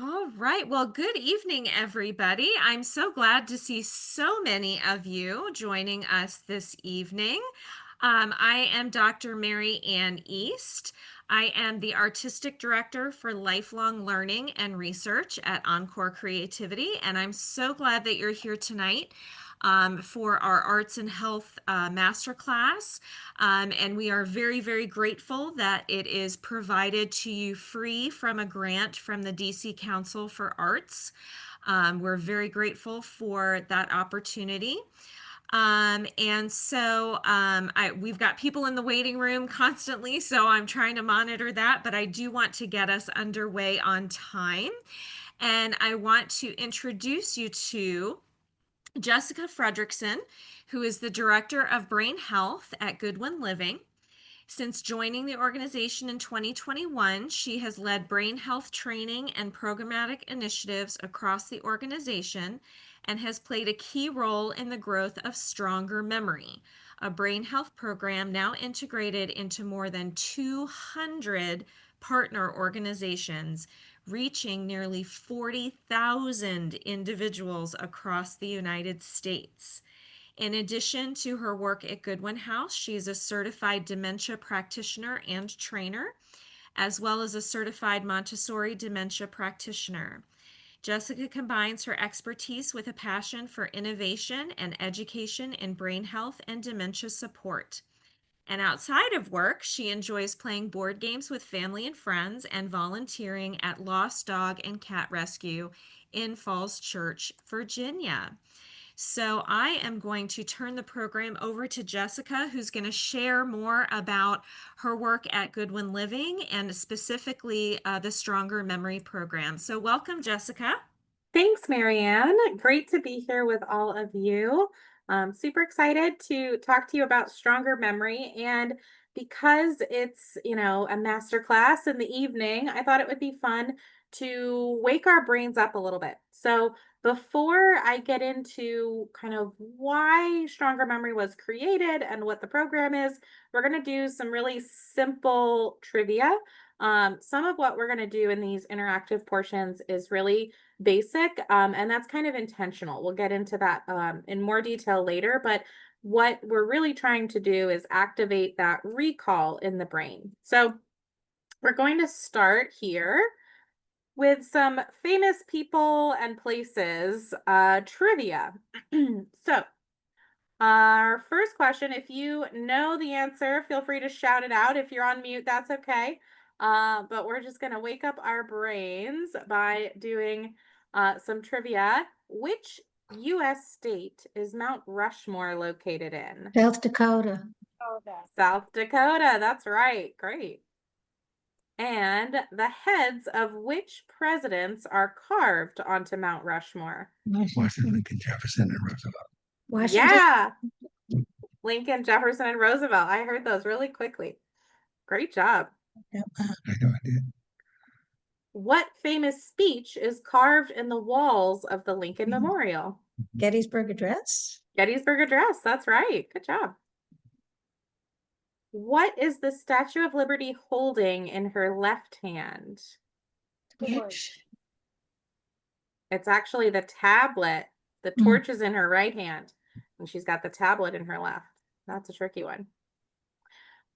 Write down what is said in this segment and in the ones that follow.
All right. Well, good evening, everybody. I'm so glad to see so many of you joining us this evening. I am Dr. Mary Ann East. I am the Artistic Director for Lifelong Learning and Research at Encore Creativity, and I'm so glad that you're here tonight for our Arts and Health Masterclass. And we are very, very grateful that it is provided to you free from a grant from the DC Council for Arts. We're very grateful for that opportunity. We've got people in the waiting room constantly, so I'm trying to monitor that, but I do want to get us underway on time. And I want to introduce you to Jessica Frederickson, who is the Director of Brain Health at Goodwin Living. Since joining the organization in 2021, she has led brain health training and programmatic initiatives across the organization and has played a key role in the growth of StrongerMemory, a brain health program now integrated into more than 200 partner organizations, reaching nearly 40,000 individuals across the United States. In addition to her work at Goodwin House, she is a certified dementia practitioner and trainer, as well as a certified Montessori dementia practitioner. Jessica combines her expertise with a passion for innovation and education in brain health and dementia support. And outside of work, she enjoys playing board games with family and friends and volunteering at Lost Dog and Cat Rescue in Falls Church, Virginia. So I am going to turn the program over to Jessica, who's going to share more about her work at Goodwin Living and specifically the StrongerMemory program. So welcome, Jessica. Thanks, Marianne. Great to be here with all of you. Super excited to talk to you about StrongerMemory. And because it's, a master class in the evening, I thought it would be fun to wake our brains up a little bit. So before I get into kind of why StrongerMemory was created and what the program is, we're going to do some really simple trivia. Some of what we're going to do in these interactive portions is really basic, and that's kind of intentional. We'll get into that in more detail later, but what we're really trying to do is activate that recall in the brain. So we're going to start here with some famous people and places trivia. So our first question, if you know the answer, feel free to shout it out. If you're on mute, that's okay. But we're just going to wake up our brains by doing some trivia. Which U.S. state is Mount Rushmore located in? South Dakota. South Dakota. That's right. Great. And the heads of which presidents are carved onto Mount Rushmore? Washington, Lincoln, Jefferson, and Roosevelt. Washington. Yeah. Lincoln, Jefferson, and Roosevelt. I heard those really quickly. Great job. I know I did. What famous speech is carved in the walls of the Lincoln Memorial? Gettysburg Address. Gettysburg Address. That's right. Good job. What is the Statue of Liberty holding in her left hand? Torch. It's actually the tablet. The torch is in her right hand, and she's got the tablet in her left. That's a tricky one.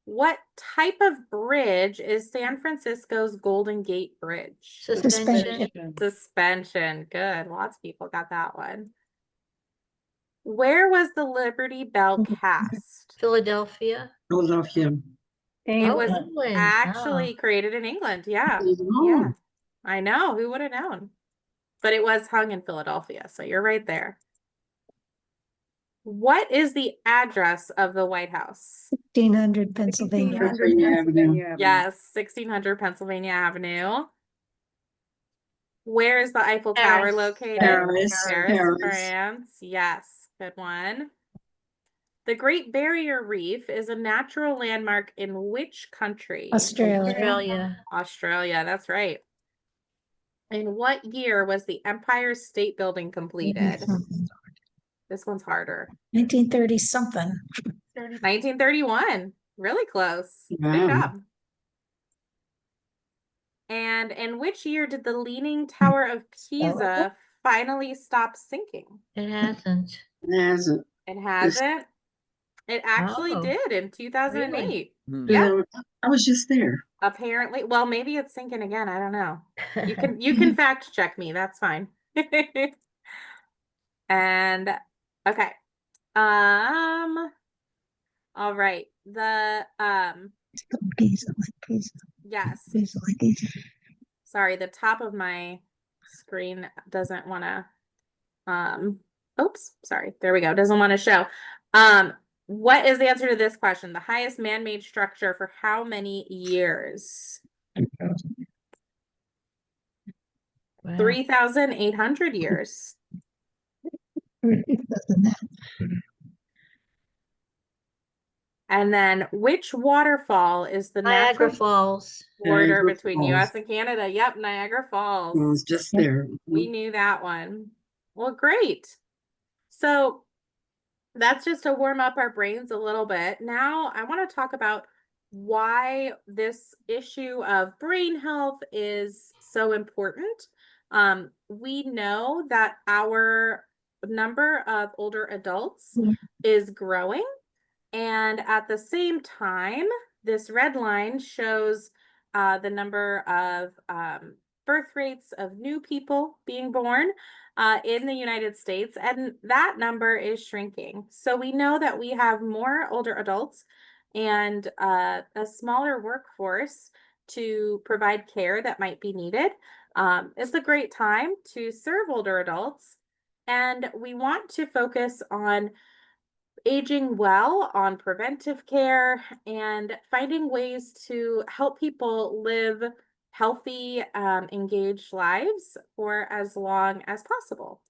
What type of bridge is San Francisco's Golden Gate Bridge? Suspension. Suspension. Good. Lots of people got that one. Where was the Liberty Bell cast? Philadelphia. Philadelphia. It was England. actually created in England. Yeah. Oh. Yeah. I know. Who would have known? But it was hung in Philadelphia. So you're right there. What is the address of the White House? 1600 Pennsylvania. Avenue. Yes, 1600 Pennsylvania Avenue. Where is the Eiffel Tower Paris. located? Paris. France. Yes, good one. The Great Barrier Reef is a natural landmark in which country? Australia. Australia, that's right. In what year was the Empire State Building completed? This one's harder. 1930 something. 1931. Really close. Wow. Good job. And in which year did the Leaning Tower of Pisa finally stop sinking? It hasn't. It hasn't. It It's, hasn't. It actually Oh, did in 2008. really? Yep. I was just there. Apparently, well, maybe it's sinking again. I don't know. You can fact check me. That's fine. And okay. All right. Yes. Sorry, the top of my screen doesn't want to oops, sorry. There we go. Doesn't want to show. What is the answer to this question? The highest man-made structure for how many years? Wow. 3,800 years. And then which waterfall is the Niagara natural Falls. border Niagara between Falls. US and Canada? Yep, Niagara I was Falls. just there. We knew that one. Well, great. So that's just to warm up our brains a little bit. Now I want to talk about why this issue of brain health is so important. We know that our number of older adults is growing, and at the same time, this red line shows the number of birth rates of new people being born in the United States, and that number is shrinking. So we know that we have more older adults and a smaller workforce to provide care that might be needed. It's a great time to serve older adults, and we want to focus on aging well, on preventive care, and finding ways to help people live healthy, engaged lives for as long as possible.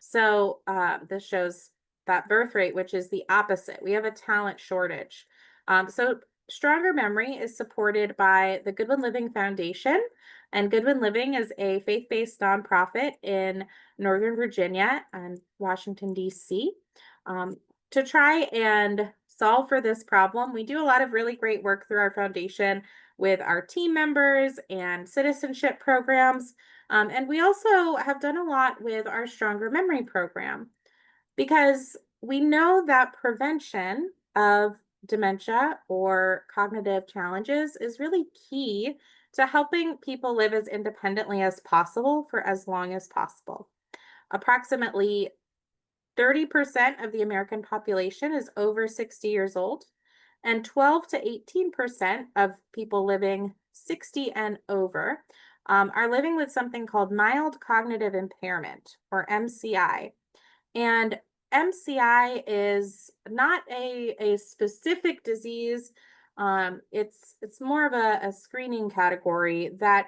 So this shows that birth rate, which is the opposite. We have a talent shortage. So Stronger Memory is supported by the Goodwin Living Foundation, and Goodwin Living is a faith-based nonprofit in Northern Virginia and Washington, D.C. To try and solve for this problem, we do a lot of really great work through our foundation with our team members and citizenship programs. And we also have done a lot with our Stronger Memory program because we know that prevention of dementia or cognitive challenges is really key to helping people live as independently as possible for as long as possible. Approximately 30% of the American population is over 60 years old, and 12 to 18% of people living 60 and over are living with something called mild cognitive impairment, or MCI. And MCI is not a specific disease. It's more of a screening category that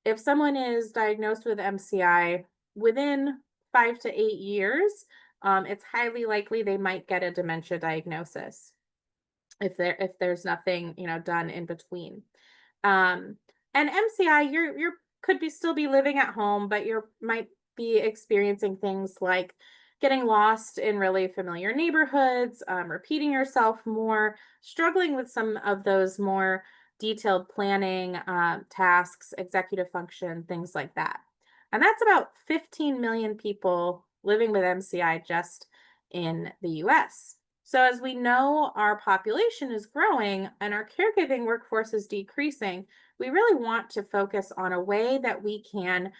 if someone is diagnosed with MCI within 5 to 8 years, it's highly likely they might get a dementia diagnosis if there's nothing done in between. And MCI, you're could be still be living at home, but you might be experiencing things like getting lost in really familiar neighborhoods, repeating yourself more, struggling with some of those more detailed planning tasks, executive function, things like that. And that's about 15 million people living with MCI just in the US. So as we know, our population is growing and our caregiving workforce is decreasing. We really want to focus on a way that we can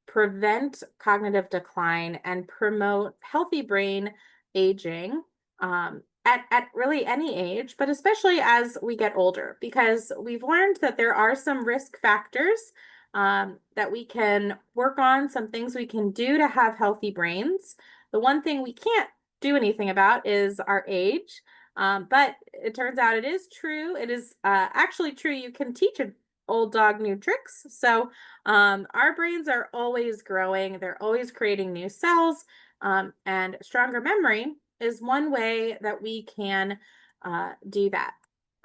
prevent cognitive decline and promote healthy brain aging at really any age, but especially as we get older, because we've learned that there are some risk factors that we can work on, some things we can do to have healthy brains. The one thing we can't do anything about is our age. But it turns out it is true. It is actually true. You can teach an old dog new tricks. So our brains are always growing. They're always creating new cells. And stronger memory is one way that we can do that.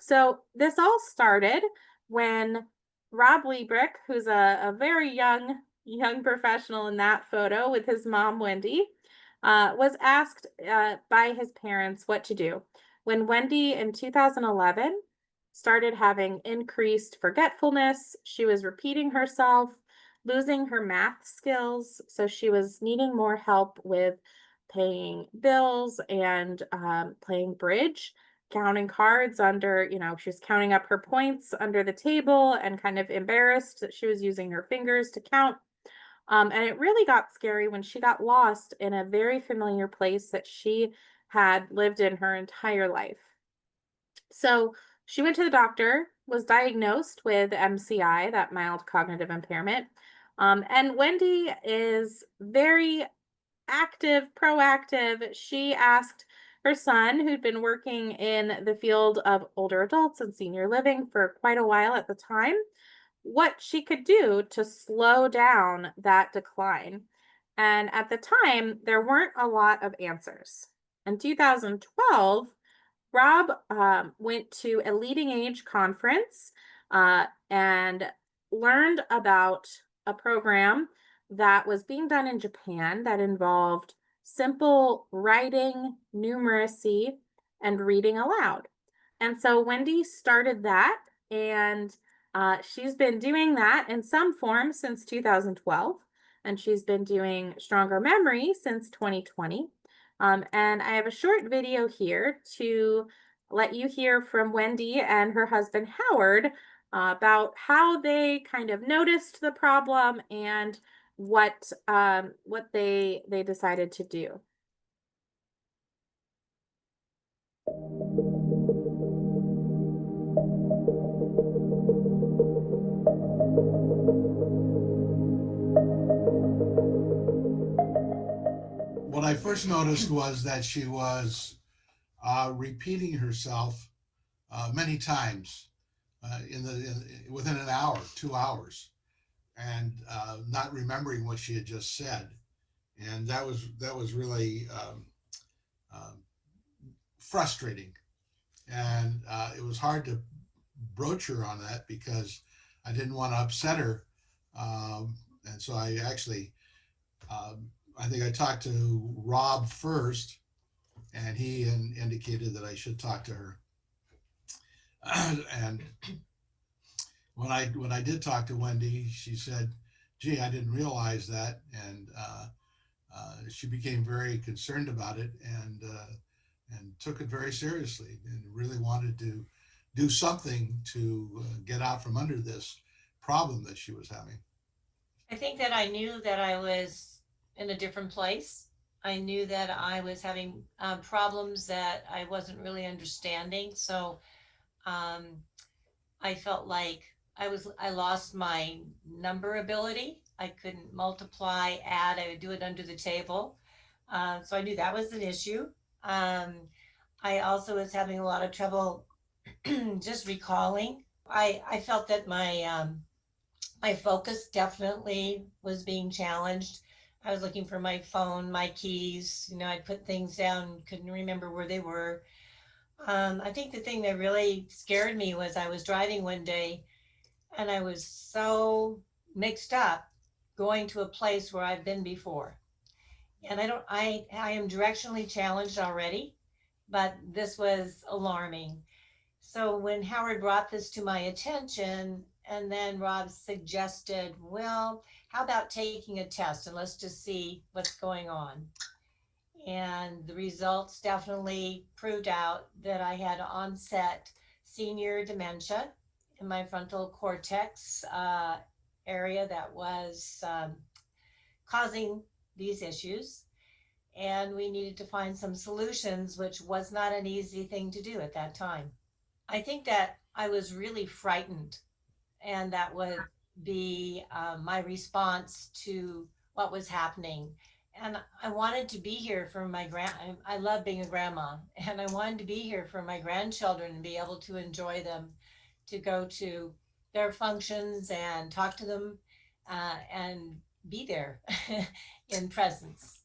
So this all started when Rob Liebrick, who's a very young professional in that photo with his mom, Wendy, was asked by his parents what to do. When Wendy in 2011 started having increased forgetfulness. She was repeating herself, losing her math skills. So she was needing more help with paying bills and playing bridge, counting cards under, she was counting up her points under the table and kind of embarrassed that she was using her fingers to count. And it really got scary when she got lost in a very familiar place that she had lived in her entire life. So she went to the doctor, was diagnosed with MCI, that mild cognitive impairment. And Wendy is very active, proactive. She asked her son, who'd been working in the field of older adults and senior living for quite a while at the time, what she could do to slow down that decline. And at the time, there weren't a lot of answers. In 2012, Rob went to a leading age conference and learned about a program that was being done in Japan that involved simple writing, numeracy, and reading aloud. And so Wendy started that, and she's been doing that in some form since 2012, and she's been doing Stronger Memory since 2020. And I have a short video here to let you hear from Wendy and her husband Howard about how they kind of noticed the problem and what they decided to do. What I first noticed was that she was repeating herself many times within an hour, 2 hours, and not remembering what she had just said, and that was really frustrating, and it was hard to broach her on that because I didn't want to upset her, and so I actually. I think I talked to Rob first, and he indicated that I should talk to her. And when I did talk to Wendy, she said, "Gee, I didn't realize that," and she became very concerned about it and took it very seriously and really wanted to do something to get out from under this problem that she was having. I think that I knew that I was in a different place. I knew that I was having problems that I wasn't really understanding. So I felt like I lost my number ability. I couldn't multiply, add. I would do it under the table. So I knew that was an issue. I also was having a lot of trouble just recalling. I felt that my focus definitely was being challenged. I was looking for my phone, my keys. I'd put things down, couldn't remember where they were. I think the thing that really scared me was I was driving one day and I was so mixed up going to a place where I've been before. And I am directionally challenged already, but this was alarming. So when Howard brought this to my attention, and then Rob suggested, well, how about taking a test and let's just see what's going on. And the results definitely proved out that I had onset senior dementia in my frontal cortex area that was causing these issues. And we needed to find some solutions, which was not an easy thing to do at that time. I think that I was really frightened, and that would be my response to what was happening. And I wanted to be here for I love being a grandma, and I wanted to be here for my grandchildren and be able to enjoy them, to go to their functions and talk to them and be there in presence.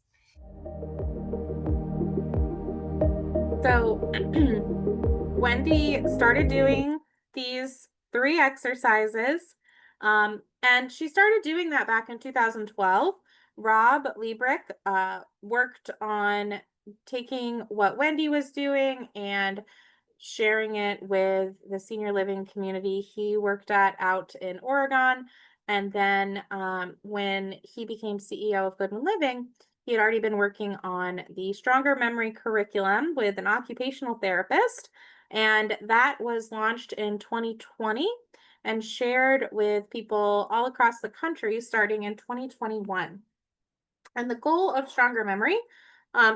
So Wendy started doing these 3 exercises, and she started doing that back in 2012. Rob Liebrick worked on taking what Wendy was doing and sharing it with the senior living community he worked at out in Oregon. And then when he became CEO of Goodwin Living, he had already been working on the Stronger Memory curriculum with an occupational therapist. And that was launched in 2020 and shared with people all across the country starting in 2021. And the goal of Stronger Memory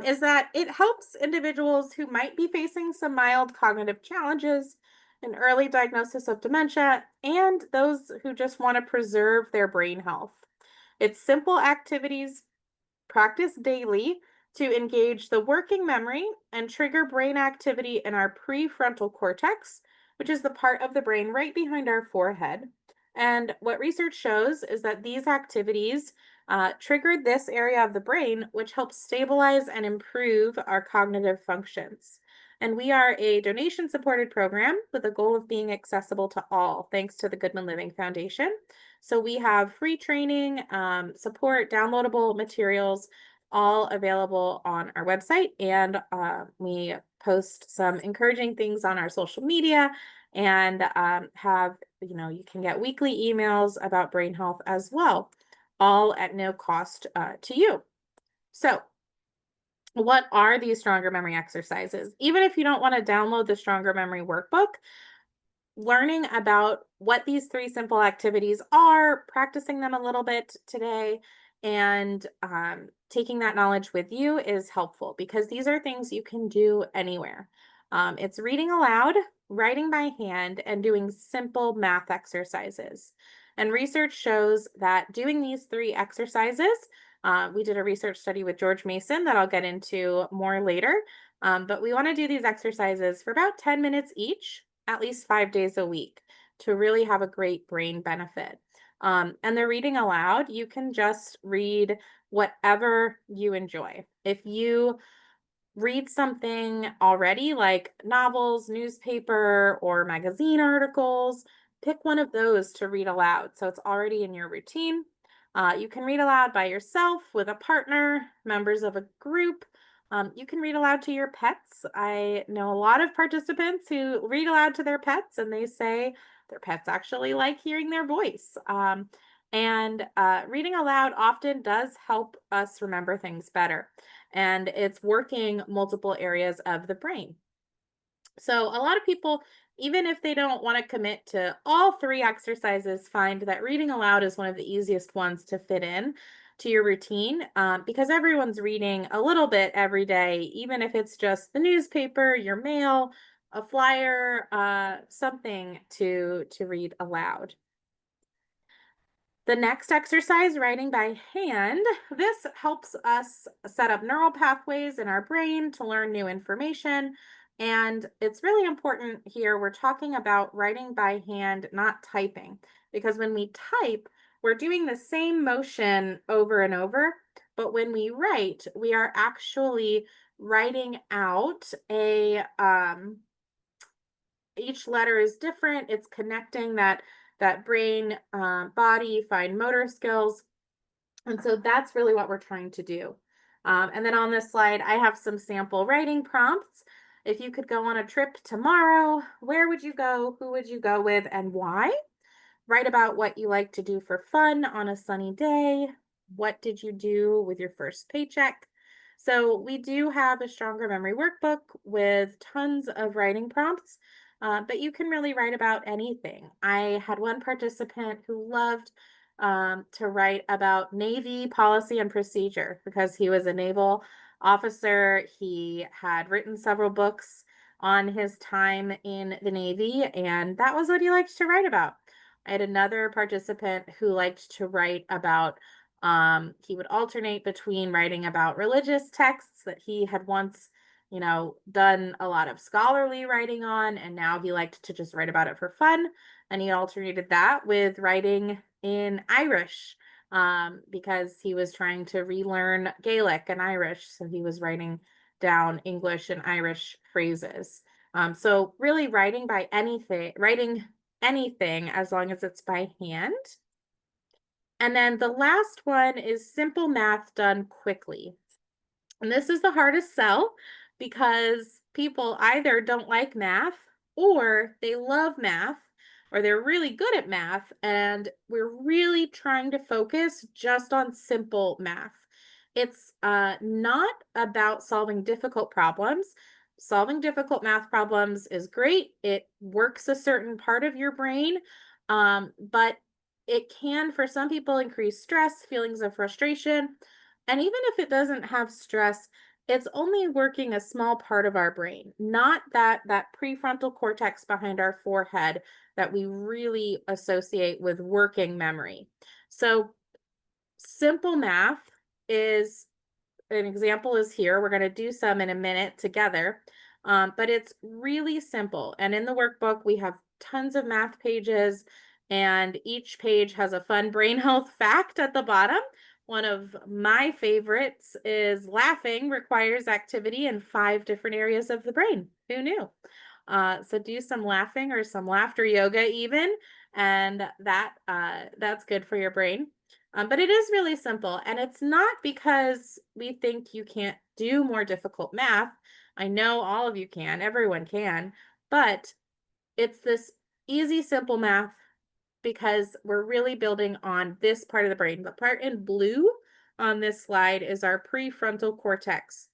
is that it helps individuals who might be facing some mild cognitive challenges, an early diagnosis of dementia, and those who just want to preserve their brain health. It's simple activities practiced daily to engage the working memory and trigger brain activity in our prefrontal cortex, which is the part of the brain right behind our forehead. And what research shows is that these activities triggered this area of the brain, which helps stabilize and improve our cognitive functions. And we are a donation supported program with the goal of being accessible to all, thanks to the Goodwin Living Foundation. So we have free training, support, downloadable materials, all available on our website. And we post some encouraging things on our social media and you can get weekly emails about brain health as well, all at no cost to you. So what are these Stronger Memory exercises? Even if you don't want to download the Stronger Memory workbook, learning about what these 3 simple activities are, practicing them a little bit today, and taking that knowledge with you is helpful because these are things you can do anywhere. It's reading aloud, writing by hand, and doing simple math exercises. And research shows that doing these 3 exercises, we did a research study with George Mason that I'll get into more later, but we want to do these exercises for about 10 minutes each, at least 5 days a week, to really have a great brain benefit. And the reading aloud, you can just read whatever you enjoy. If you read something already like novels, newspaper, or magazine articles, pick one of those to read aloud. So it's already in your routine. You can read aloud by yourself, with a partner, members of a group. You can read aloud to your pets. I know a lot of participants who read aloud to their pets, and they say their pets actually like hearing their voice. And reading aloud often does help us remember things better, and it's working multiple areas of the brain. So a lot of people, even if they don't want to commit to all 3 exercises, find that reading aloud is one of the easiest ones to fit in to your routine, because everyone's reading a little bit every day, even if it's just the newspaper, your mail, a flyer, something to read aloud. The next exercise, writing by hand, this helps us set up neural pathways in our brain to learn new information. And it's really important here, we're talking about writing by hand, not typing, because when we type, we're doing the same motion over and over. But when we write, we are actually writing out each letter is different. It's connecting that brain, body, fine motor skills. And so that's really what we're trying to do. And then on this slide, I have some sample writing prompts. If you could go on a trip tomorrow, where would you go? Who would you go with and why? Write about what you like to do for fun on a sunny day. What did you do with your first paycheck? So we do have a Stronger Memory workbook with tons of writing prompts, but you can really write about anything. I had one participant who loved to write about Navy policy and procedure because he was a naval officer. He had written several books on his time in the Navy, and that was what he liked to write about. I had another participant who liked to write about, he would alternate between writing about religious texts that he had once, done a lot of scholarly writing on, and now he liked to just write about it for fun. And he alternated that with writing in Irish, because he was trying to relearn Gaelic and Irish. So he was writing down English and Irish phrases. So really writing anything as long as it's by hand. And then the last one is simple math done quickly. And this is the hardest sell because people either don't like math or they love math or they're really good at math, and we're really trying to focus just on simple math. It's not about solving difficult problems. Solving difficult math problems is great. It works a certain part of your brain, but it can, for some people, increase stress, feelings of frustration. And even if it doesn't have stress, it's only working a small part of our brain, not that prefrontal cortex behind our forehead that we really associate with working memory. So simple math is an example is here. We're going to do some in a minute together, but it's really simple. And in the workbook, we have tons of math pages, and each page has a fun brain health fact at the bottom. One of my favorites is laughing requires activity in 5 different areas of the brain. Who knew? So do some laughing or some laughter yoga even, and that's good for your brain. But it is really simple, and it's not because we think you can't do more difficult math. I know all of you can, everyone can, but it's this easy, simple math because we're really building on this part of the brain. The part in blue on this slide is our prefrontal cortex.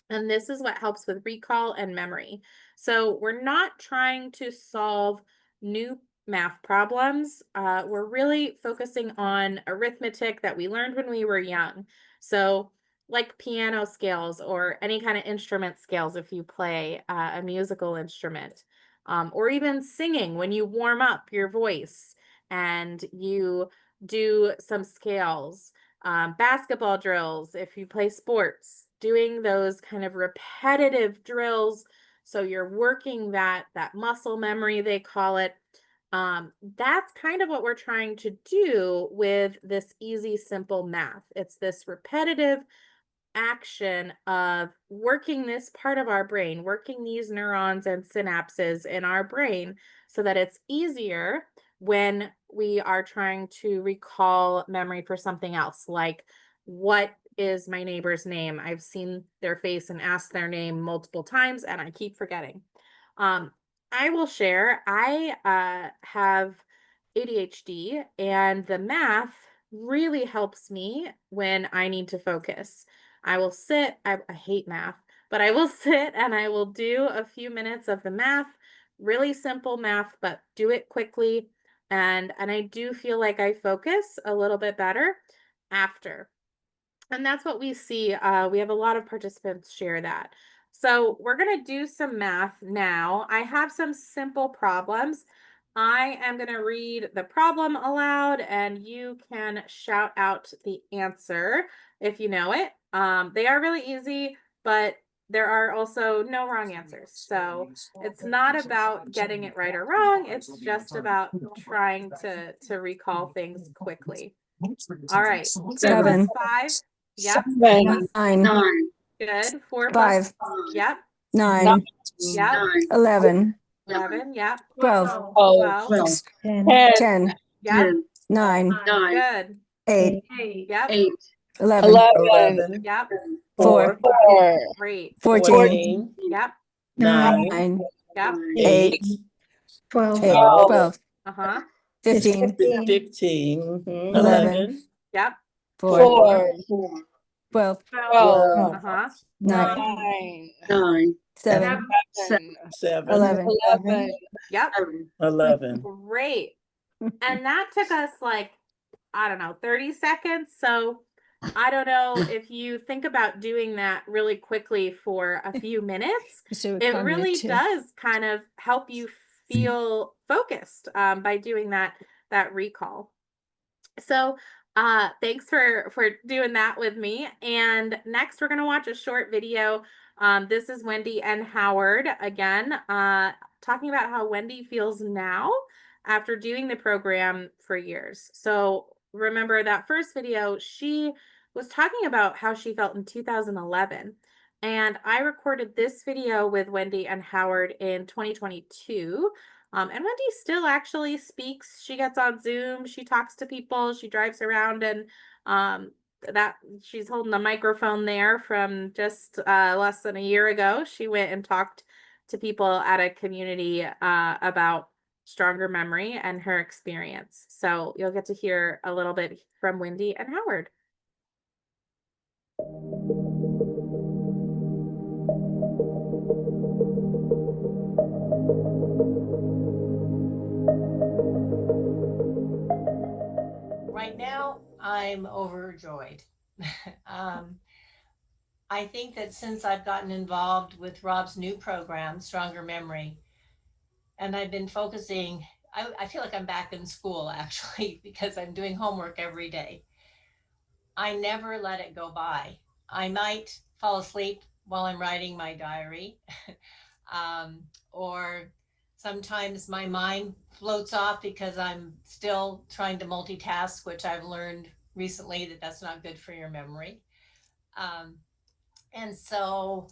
And this is what helps with recall and memory. So we're not trying to solve new math problems. We're really focusing on arithmetic that we learned when we were young. So like piano scales or any kind of instrument scales if you play a musical instrument, or even singing when you warm up your voice and you do some scales. Basketball drills, if you play sports, doing those kind of repetitive drills. So you're working that muscle memory, they call it. That's kind of what we're trying to do with this easy, simple math. It's this repetitive action of working this part of our brain, working these neurons and synapses in our brain so that it's easier when we are trying to recall memory for something else, like what is my neighbor's name? I've seen their face and asked their name multiple times and I keep forgetting. I will share, I have ADHD, and the math really helps me when I need to focus. I will sit, I hate math, but I will sit and I will do a few minutes of the math, really simple math, but do it quickly. And I do feel like I focus a little bit better after. And that's what we see. We have a lot of participants share that. So we're going to do some math now. I have some simple problems. I am going to read the problem aloud and you can shout out the answer if you know it. They are really easy, but there are also no wrong answers. So it's not about getting it right or wrong. It's just about trying to recall things quickly. All right. 2 Seven. plus 5. Yep. Seven. Nine. 9, Good. 4 Five. plus. Yep. 9. Yep. 9, 11. 11. Yep. 12. 12. 12, 10. Yep. 10, 9. 9, Good. 8. Yep. 8, 11. 11, Yep. 4. great. 14. Yep. 9, 9. Yep. 8. 12. 12. Uh-huh. 15. 15, 11. Yep. 4. 4, 12. 12, Uh-huh. 9. 9, 7. 7, 11. Yep. 11. Great. And that took us like, I don't know, 30 seconds. So I don't know if you think about doing that really quickly for a few minutes, So it really does kind of help you feel focused by doing that recall. So thanks for doing that with me. And next we're going to watch a short video. This is Wendy and Howard again, talking about how Wendy feels now after doing the program for years. So remember that first video, she was talking about how she felt in 2011. And I recorded this video with Wendy and Howard in 2022. And Wendy still actually speaks. She gets on Zoom, she talks to people, she drives around and that she's holding the microphone there from just less than a year ago. She went and talked to people at a community about Stronger Memory and her experience. So you'll get to hear a little bit from Wendy and Howard. Right now, I'm overjoyed. I think that since I've gotten involved with Rob's new program, Stronger Memory, and I've been focusing, I feel like I'm back in school actually, because I'm doing homework every day. I never let it go by. I might fall asleep while I'm writing my diary, or sometimes my mind floats off because I'm still trying to multitask, which I've learned recently that that's not good for your memory. And so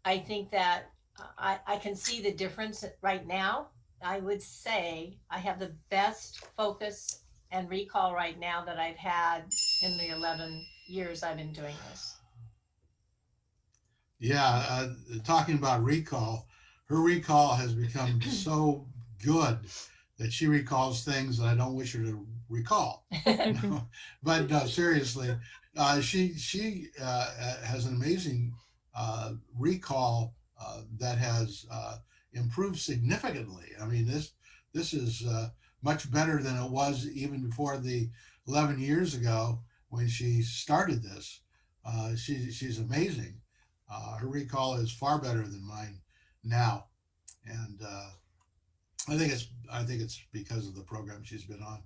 I think that I can see the difference right now. I would say I have the best focus and recall right now that I've had in the 11 years I've been doing this. Yeah, talking about recall, her recall has become so good that she recalls things that I don't wish her to recall. But no, seriously, she has an amazing recall that has improved significantly. I mean, this is much better than it was even before the 11 years ago when she started this. She's amazing. Her recall is far better than mine now, and I think it's because of the program she's been on.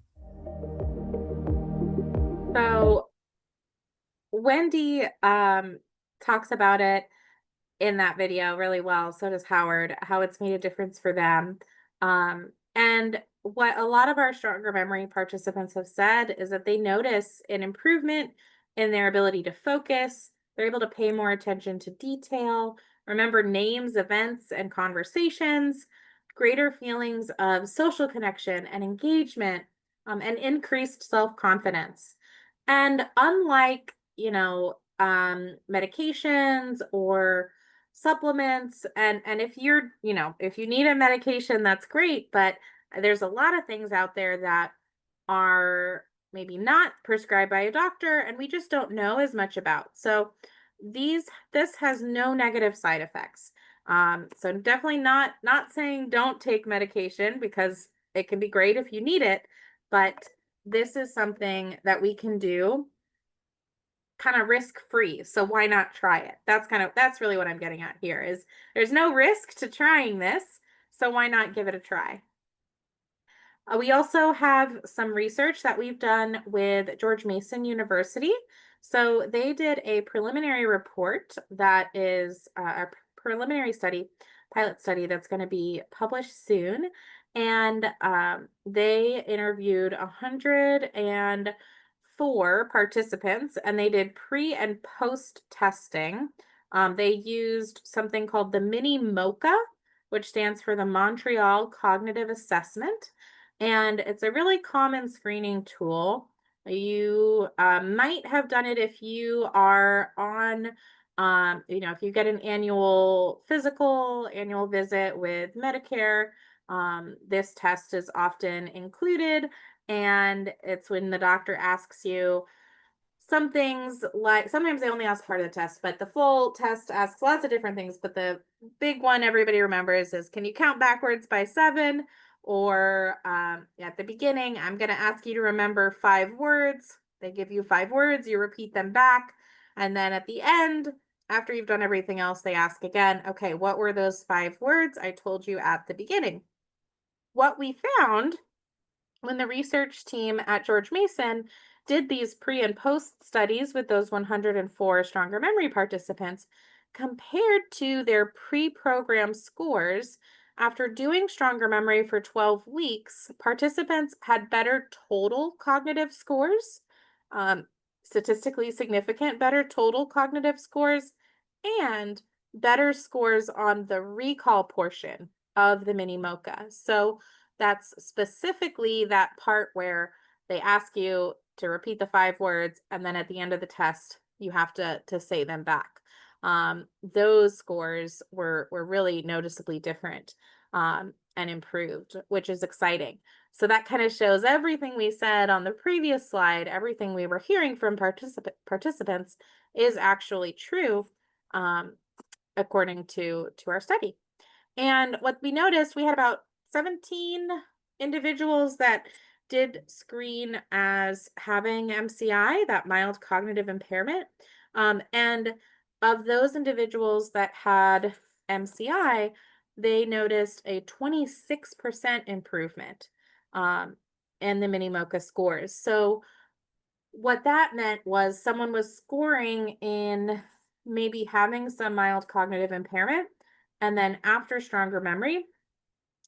So Wendy talks about it in that video really well. So does Howard, how it's made a difference for them. And what a lot of our Stronger Memory participants have said is that they notice an improvement in their ability to focus. They're able to pay more attention to detail, remember names, events, and conversations, greater feelings of social connection and engagement, and increased self-confidence. And unlike, medications or supplements, and if you're, if you need a medication, that's great, but there's a lot of things out there that are maybe not prescribed by a doctor and we just don't know as much about. So this has no negative side effects. So definitely not saying don't take medication, because it can be great if you need it, but this is something that we can do kind of risk-free. So why not try it? That's really what I'm getting at here, is there's no risk to trying this. So why not give it a try? We also have some research that we've done with George Mason University. So they did a preliminary report that is a preliminary study, pilot study that's going to be published soon. And they interviewed 104 participants, and they did pre and post testing. They used something called the Mini MoCA, which stands for the Montreal Cognitive Assessment. And it's a really common screening tool. You might have done it if you are on, if you get an annual visit with Medicare. This test is often included, and it's when the doctor asks you some things, like sometimes they only ask part of the test, but the full test asks lots of different things. But the big one everybody remembers is, can you count backwards by 7? Or at the beginning, I'm going to ask you to remember 5 words. They give you 5 words, you repeat them back. And then at the end, after you've done everything else, they ask again, okay, what were those 5 words I told you at the beginning? What we found when the research team at George Mason did these pre and post studies with those 104 Stronger Memory participants, compared to their pre-program scores, after doing Stronger Memory for 12 weeks, participants had better total cognitive scores, statistically significant better total cognitive scores, and better scores on the recall portion of the Mini MoCA. So that's specifically that part where they ask you, to repeat the 5 words, and then at the end of the test, you have to say them back. Those scores were really noticeably different and improved, which is exciting. So that kind of shows everything we said on the previous slide, everything we were hearing from participants is actually true according to our study. And what we noticed, we had about 17 individuals that did screen as having MCI, that mild cognitive impairment. And of those individuals that had MCI, they noticed a 26% improvement in the mini MoCA scores. So what that meant was someone was scoring in maybe having some mild cognitive impairment, and then after Stronger Memory,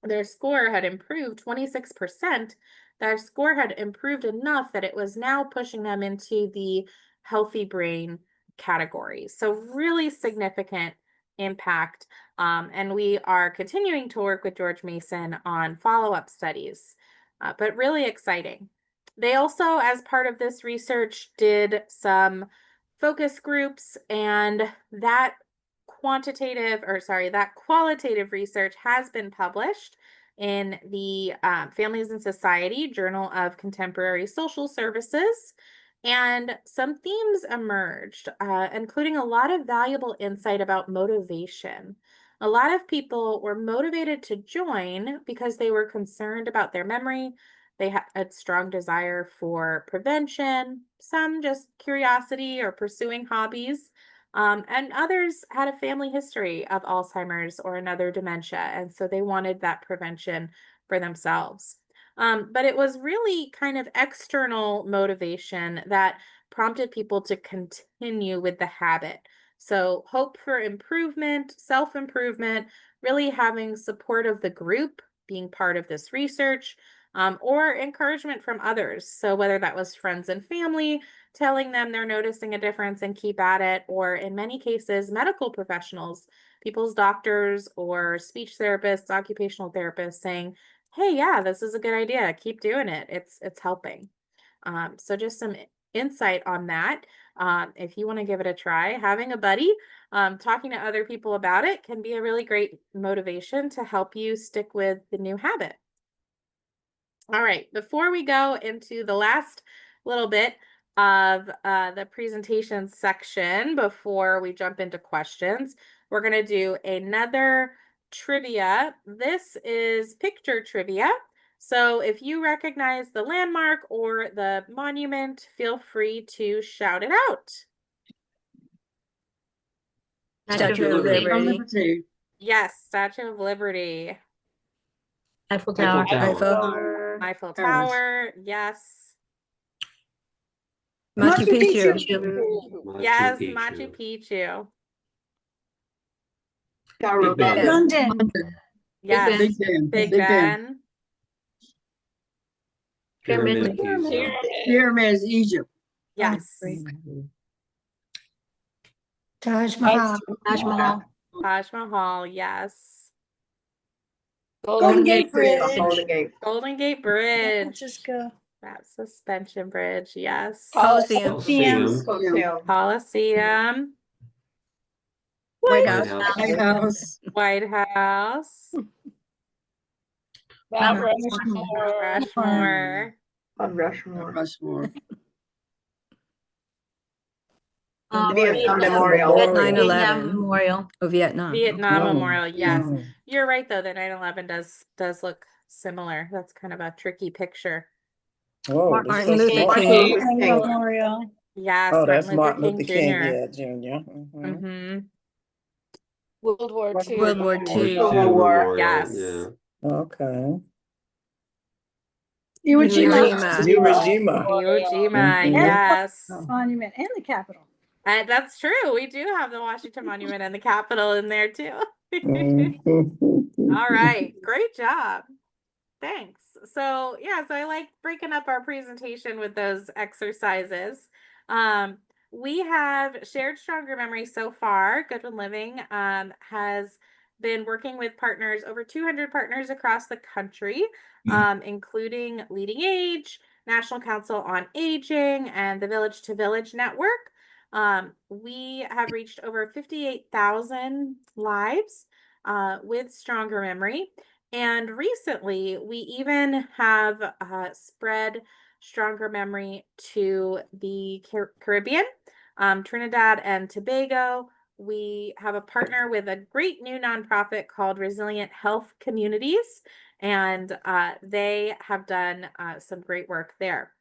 their score had improved 26%. Their score had improved enough that it was now pushing them into the healthy brain category. So really significant impact. And we are continuing to work with George Mason on follow-up studies, but really exciting. They also, as part of this research, did some focus groups, and that qualitative research has been published in the Families and Society Journal of Contemporary Social Services. And some themes emerged, including a lot of valuable insight about motivation. A lot of people were motivated to join because they were concerned about their memory. They had a strong desire for prevention, some just curiosity or pursuing hobbies. And others had a family history of Alzheimer's or another dementia, and so they wanted that prevention for themselves. But it was really kind of external motivation that prompted people to continue with the habit. So hope for improvement, self-improvement, really having support of the group, being part of this research, or encouragement from others. So whether that was friends and family telling them they're noticing a difference and keep at it, or in many cases, medical professionals, people's doctors or speech therapists, occupational therapists saying, hey, yeah, this is a good idea. Keep doing it. It's helping. So just some insight on that. If you want to give it a try, having a buddy, talking to other people about it can be a really great motivation to help you stick with the new habit. All right, before we go into the last little bit of the presentation section, before we jump into questions, we're going to do another trivia. This is picture trivia. So if you recognize the landmark or the monument, feel free to shout it out. Statue of Liberty. Liberty. Yes, Statue of Liberty. Eiffel Eiffel Tower. Tower. Eiffel Paris. Tower, yes. Machu Picchu. Yes, Machu Picchu. Tower of Big Ben. London. Yes, Big Ben. Big Big Ben. Ben. Pyramid. Pyramids, Egypt. Yes. Taj Mahal. Taj Mahal. Taj Mahal, yes. Golden Gate Bridge. Golden Gate. Golden Gate Bridge. Francisco. That suspension bridge, yes. Coliseum. Coliseum. White House. White House. White House. Mount Rushmore. Rushmore. Vietnam Memorial. 9/11 Memorial. Oh, Vietnam. Vietnam Oh, Memorial, yes. oh. You're right, though. The 9/11 does look similar. That's kind of a tricky picture. Whoa, this Martin is Luther Martin King. Luther King. Memorial. Yes, Oh, that's Martin Martin Luther King. Jr. Yeah, Jr. Mhm. Mm-hmm. World War II. World War II. Civil War. Yes. Okay. Iwo Jima. Jima. Iwo Jima. Iwo Jima, Mhm. yes. Monument and the Capitol. That's true. We do have the Washington Monument and the Capitol in there too. Mhm. All right, great job. Thanks. So yeah, so I like breaking up our presentation with those exercises. We have shared Stronger Memory so far. Goodwin Living has been working with partners, over 200 partners across the country, including Leading Age, National Council on Aging, and the Village to Village Network. We have reached over 58,000 lives with StrongerMemory. And recently, we even have spread StrongerMemory to the Caribbean, Trinidad and Tobago. We have a partner with a great new nonprofit called Resilient Health Communities, and they have done some great work there.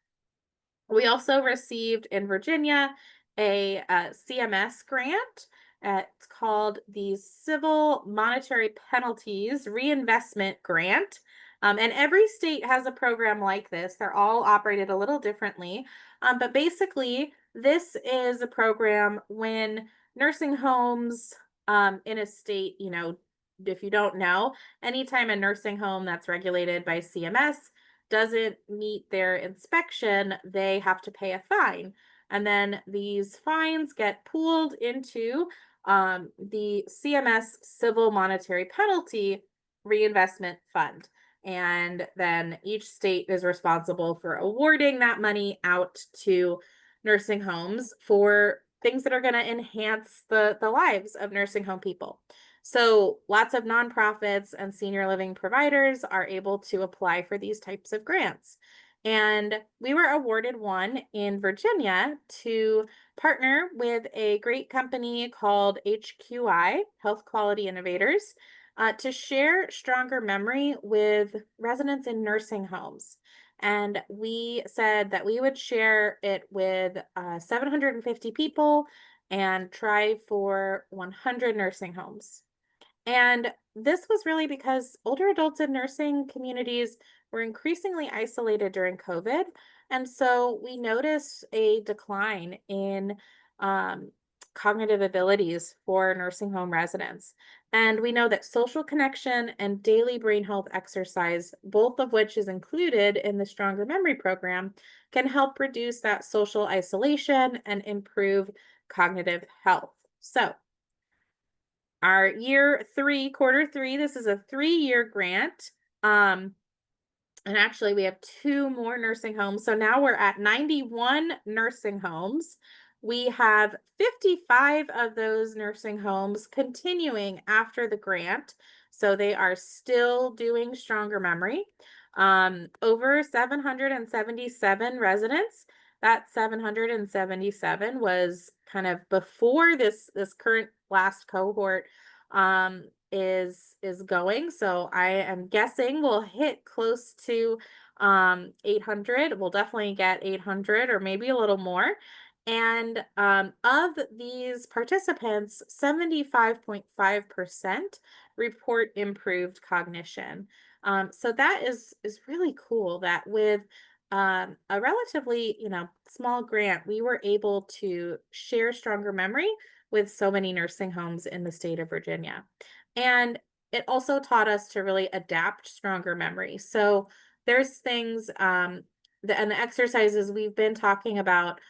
We also received in Virginia a CMS grant. It's called the Civil Monetary Penalties Reinvestment Grant. And every state has a program like this. They're all operated a little differently. But basically, this is a program when nursing homes in a state, you know, if you don't know, anytime a nursing home that's regulated by CMS doesn't meet their inspection, they have to pay a fine. And then these fines get pooled into the CMS Civil Monetary Penalty Reinvestment Fund. And then each state is responsible for awarding that money out to nursing homes for things that are going to enhance the lives of nursing home people. So lots of nonprofits and senior living providers are able to apply for these types of grants. And we were awarded one in Virginia to partner with a great company called HQI, Health Quality Innovators, to share StrongerMemory with residents in nursing homes. And we said that we would share it with 750 people and try for 100 nursing homes. And this was really because older adults in nursing communities were increasingly isolated during COVID. And so we noticed a decline in cognitive abilities for nursing home residents. And we know that social connection and daily brain health exercise, both of which is included in the StrongerMemory program, can help reduce that social isolation and improve cognitive health. So our year 3, quarter 3, this is a 3-year grant. And actually we have 2 more nursing homes. So now we're at 91 nursing homes. We have 55 of those nursing homes continuing after the grant. So they are still doing StrongerMemory. Over 777 residents. That 777 was kind of before this current last cohort is going. So I am guessing we'll hit close to 800. We'll definitely get 800 or maybe a little more. And of these participants, 75.5% report improved cognition. So that is really cool that with a relatively, small grant, we were able to share StrongerMemory with so many nursing homes in the state of Virginia. And it also taught us to really adapt StrongerMemory. So there's things, and the exercises we've been talking about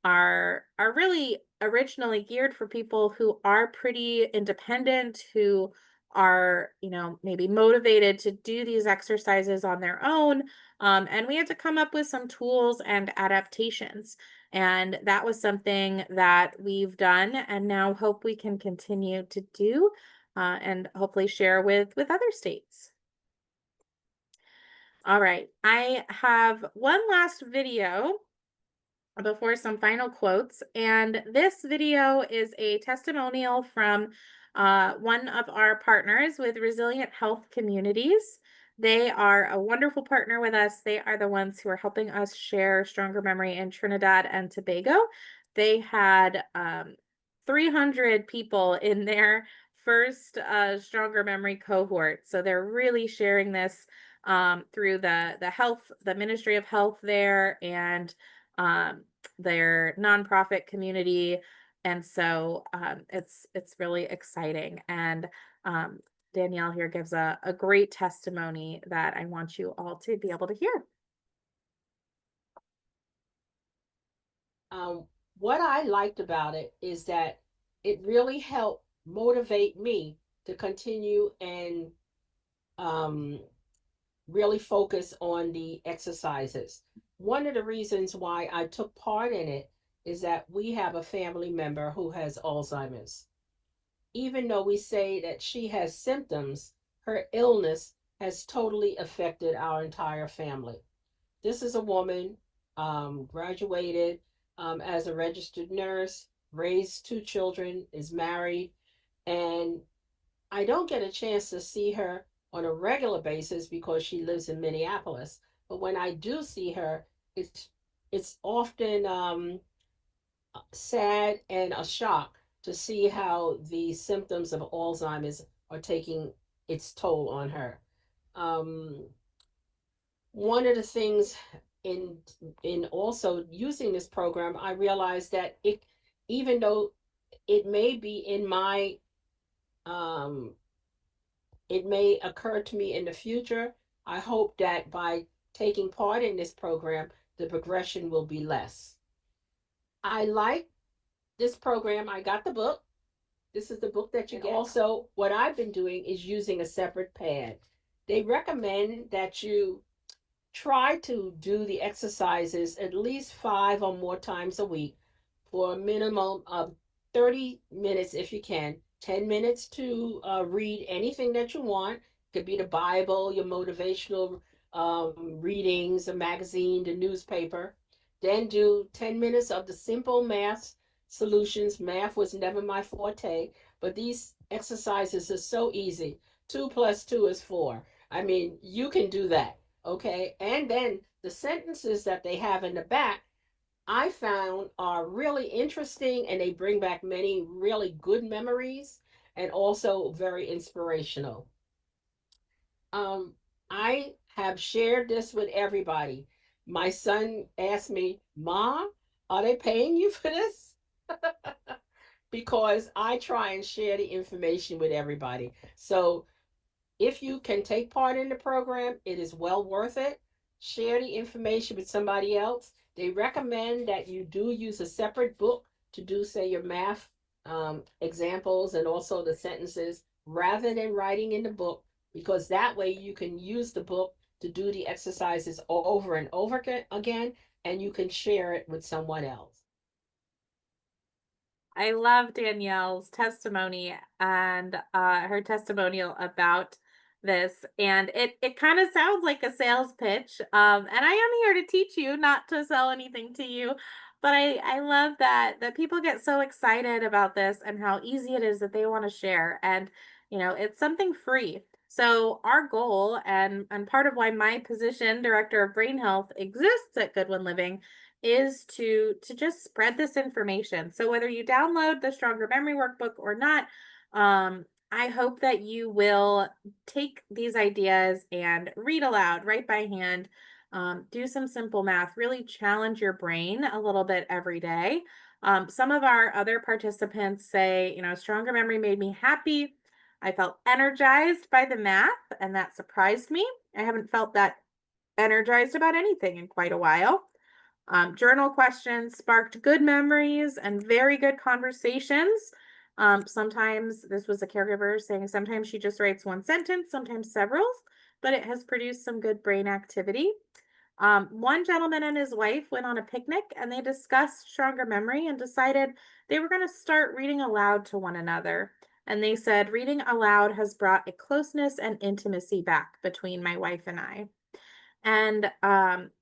are really originally geared for people who are pretty independent, who are, maybe motivated to do these exercises on their own. And we had to come up with some tools and adaptations. And that was something that we've done and now hope we can continue to do and hopefully share with other states. All right, I have one last video before some final quotes. And this video is a testimonial from one of our partners with Resilient Health Communities. They are a wonderful partner with us. They are the ones who are helping us share StrongerMemory in Trinidad and Tobago. They had 300 people in their first StrongerMemory cohort. So they're really sharing this through the Ministry of Health there and their nonprofit community. And so it's really exciting. And Danielle here gives a great testimony that I want you all to be able to hear. What I liked about it is that it really helped motivate me to continue and really focus on the exercises. One of the reasons why I took part in it is that we have a family member who has Alzheimer's. Even though we say that she has symptoms, her illness has totally affected our entire family. This is a woman, graduated as a registered nurse, raised 2 children, is married, and I don't get a chance to see her on a regular basis because she lives in Minneapolis. But when I do see her, it's often sad and a shock to see how the symptoms of Alzheimer's are taking its toll on her. One of the things in also using this program, I realized that even though it may be in my it may occur to me in the future, I hope that by taking part in this program, the progression will be less. I like this program. I got the book. This is the book that you get. Also, what I've been doing is using a separate pad. They recommend that you try to do the exercises at least 5 or more times a week for a minimum of 30 minutes if you can. 10 minutes to read anything that you want. It could be the Bible, your motivational readings, a magazine, the newspaper. Then do 10 minutes of the simple math solutions. Math was never my forte, but these exercises are so easy. 2 plus 2 is 4. I mean, you can do that. Okay. And then the sentences that they have in the back, I found are really interesting, and they bring back many really good memories and also very inspirational. I have shared this with everybody. My son asked me, Mom, are they paying you for this? Because I try and share the information with everybody. So if you can take part in the program, it is well worth it. Share the information with somebody else. They recommend that you do use a separate book to do, say, your math examples and also the sentences rather than writing in the book, because that way you can use the book to do the exercises over and over again, and you can share it with someone else. I love Danielle's testimony and her testimonial about this. And it kind of sounds like a sales pitch. And I am here to teach you, not to sell anything to you. But I love that people get so excited about this and how easy it is that they want to share. And, it's something free. So our goal and part of why my position, Director of Brain Health, exists at Goodwin Living is to just spread this information. So whether you download the Stronger Memory Workbook or not, I hope that you will take these ideas and read aloud, write by hand, do some simple math, really challenge your brain a little bit every day. Some of our other participants say, Stronger Memory made me happy. I felt energized by the math, and that surprised me. I haven't felt that energized about anything in quite a while. Journal questions sparked good memories and very good conversations. Sometimes this was a caregiver saying sometimes she just writes one sentence, sometimes several, but it has produced some good brain activity. One gentleman and his wife went on a picnic and they discussed Stronger Memory and decided they were going to start reading aloud to one another. And they said, reading aloud has brought a closeness and intimacy back between my wife and I. And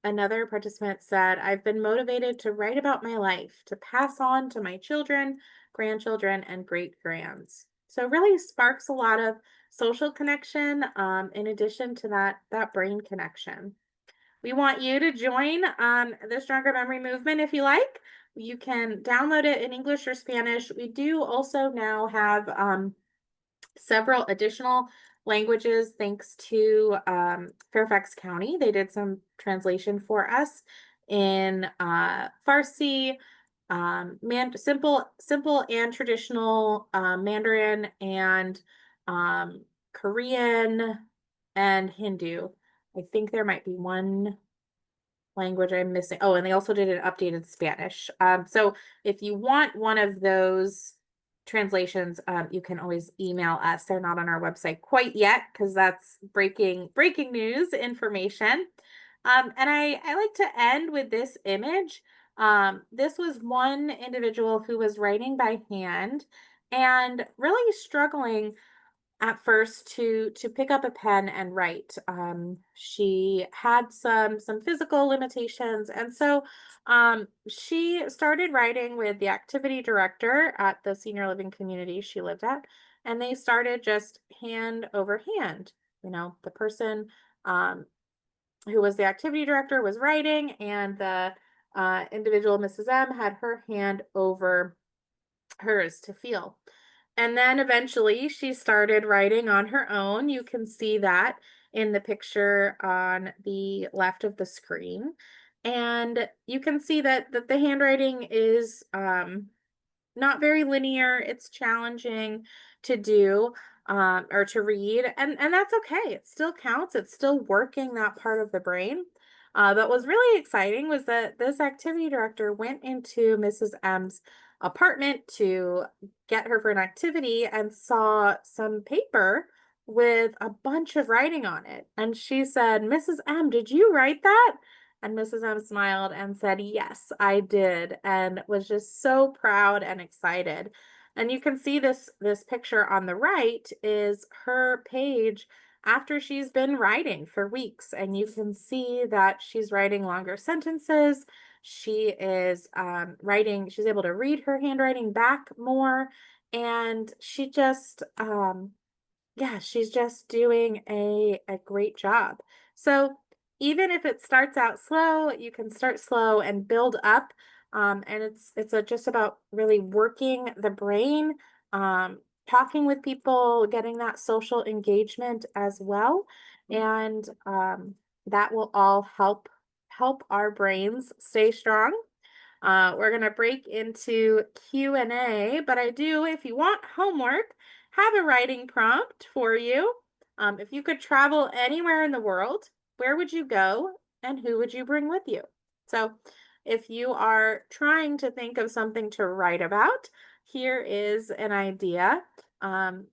another participant said, I've been motivated to write about my life, to pass on to my children, grandchildren, and great-grands. So it really sparks a lot of social connection in addition to that brain connection. We want you to join the Stronger Memory movement if you like. You can download it in English or Spanish. We do also now have several additional languages thanks to Fairfax County. They did some translation for us in Farsi, simple and traditional Mandarin, and Korean and Hindu. I think there might be one language I'm missing. Oh, and they also did an updated Spanish. So if you want one of those translations, you can always email us. They're not on our website quite yet because that's breaking news information. And I like to end with this image. This was one individual who was writing by hand and really struggling at first to pick up a pen and write. She had some physical limitations, and so she started writing with the activity director at the senior living community she lived at, and they started just hand over hand. You know, the person who was the activity director was writing, and the individual, Mrs. M, had her hand over hers to feel. And then eventually she started writing on her own. You can see that in the picture on the left of the screen. And you can see that the handwriting is not very linear. It's challenging to do or to read, and that's okay. It still counts. It's still working that part of the brain. But what's really exciting was that this activity director went into Mrs. M's apartment to get her for an activity and saw some paper with a bunch of writing on it. And she said, "Mrs. M, did you write that?" And Mrs. M smiled and said, "Yes, I did," and was just so proud and excited. And you can see this picture on the right is her page after she's been writing for weeks. And you can see that she's writing longer sentences. She is writing, she's able to read her handwriting back more. And she just, yeah, she's just doing a great job. So even if it starts out slow, you can start slow and build up. And it's just about really working the brain, talking with people, getting that social engagement as well. And that will all help our brains stay strong. We're going to break into Q&A, but I do, if you want homework, have a writing prompt for you. If you could travel anywhere in the world, where would you go and who would you bring with you? So if you are trying to think of something to write about, here is an idea.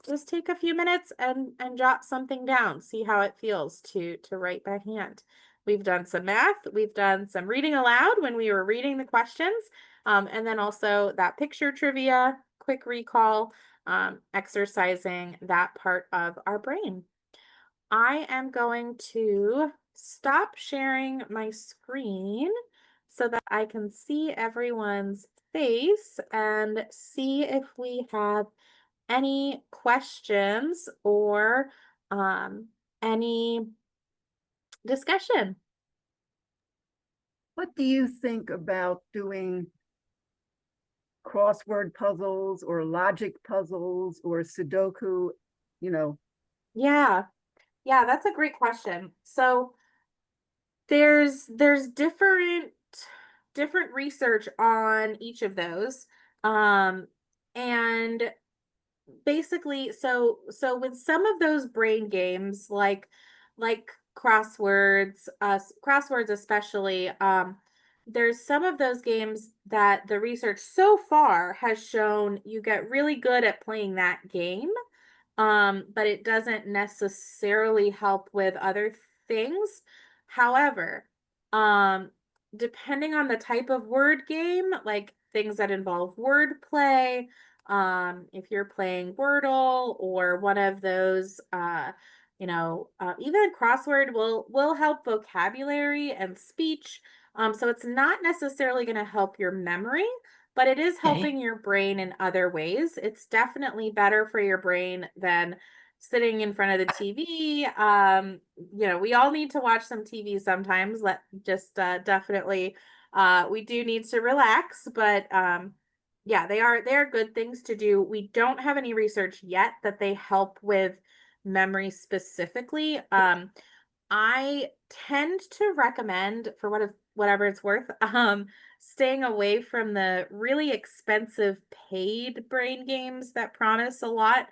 Just take a few minutes and jot something down. See how it feels to write by hand. We've done some math. We've done some reading aloud when we were reading the questions. And then also that picture trivia, quick recall, exercising that part of our brain. I am going to stop sharing my screen so that I can see everyone's face and see if we have any questions or any discussion. What do you think about doing crossword puzzles or logic puzzles or Sudoku, you know? Yeah, that's a great question. So there's different research on each of those. And basically, so with some of those brain games like crosswords, crosswords especially, there's some of those games that the research so far has shown you get really good at playing that game, but it doesn't necessarily help with other things. However, depending on the type of word game, like things that involve wordplay, if you're playing Wordle or one of those, even crossword will help vocabulary and speech. So it's not necessarily going to help your memory, but it is helping your brain in other ways. It's definitely better for your brain than sitting in front of the TV. We all need to watch some TV sometimes. Definitely, we do need to relax, but yeah, they are good things to do. We don't have any research yet that they help with memory specifically. I tend to recommend, for whatever it's worth, staying away from the really expensive paid brain games that promise a lot,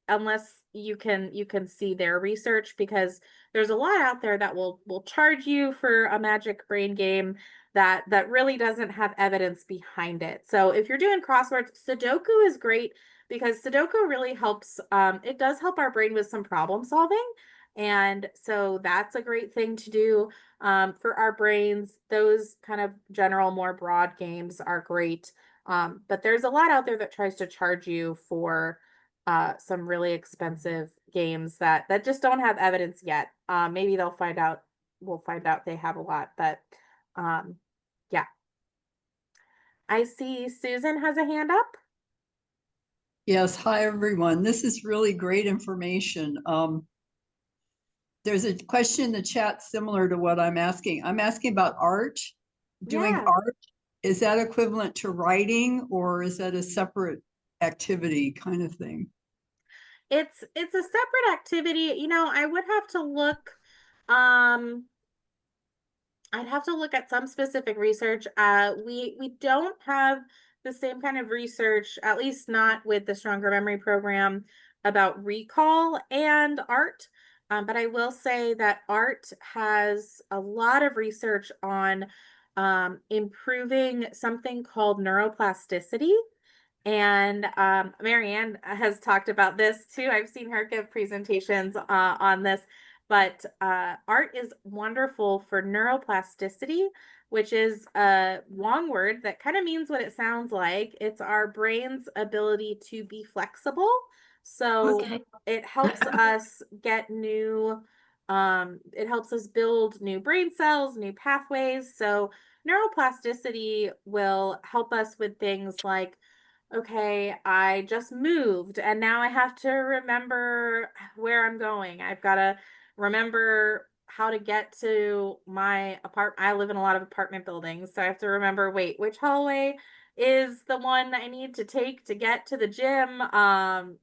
unless you can see their research, because there's a lot out there that will charge you for a magic brain game that really doesn't have evidence behind it. So if you're doing crosswords, Sudoku is great because Sudoku really helps. It does help our brain with some problem solving. And so that's a great thing to do for our brains. Those kind of general, more broad games are great. But there's a lot out there that tries to charge you for some really expensive games that just don't have evidence yet. Maybe they'll find out. We'll find out they have a lot, but yeah. I see Susan has a hand up. Yes, hi everyone. This is really great information. There's a question in the chat similar to what I'm asking. I'm asking about art. Doing Yeah. art, is that equivalent to writing, or is that a separate activity kind of thing? It's a separate activity. You know, I would have to look. Um, I'd have to look at some specific research. We don't have the same kind of research, at least not with the Stronger Memory program, about recall and art. But I will say that art has a lot of research on improving something called neuroplasticity. And Marianne has talked about this too. I've seen her give presentations on this, but art is wonderful for neuroplasticity, which is a long word that kind of means what it sounds like. It's our brain's ability to be flexible. So Okay. it helps us get new, it helps us build new brain cells, new pathways. So neuroplasticity will help us with things like, okay, I just moved and now I have to remember where I'm going. I've got to remember how to get to my apartment. I live in a lot of apartment buildings, so I have to remember, wait, which hallway is the one I need to take to get to the gym?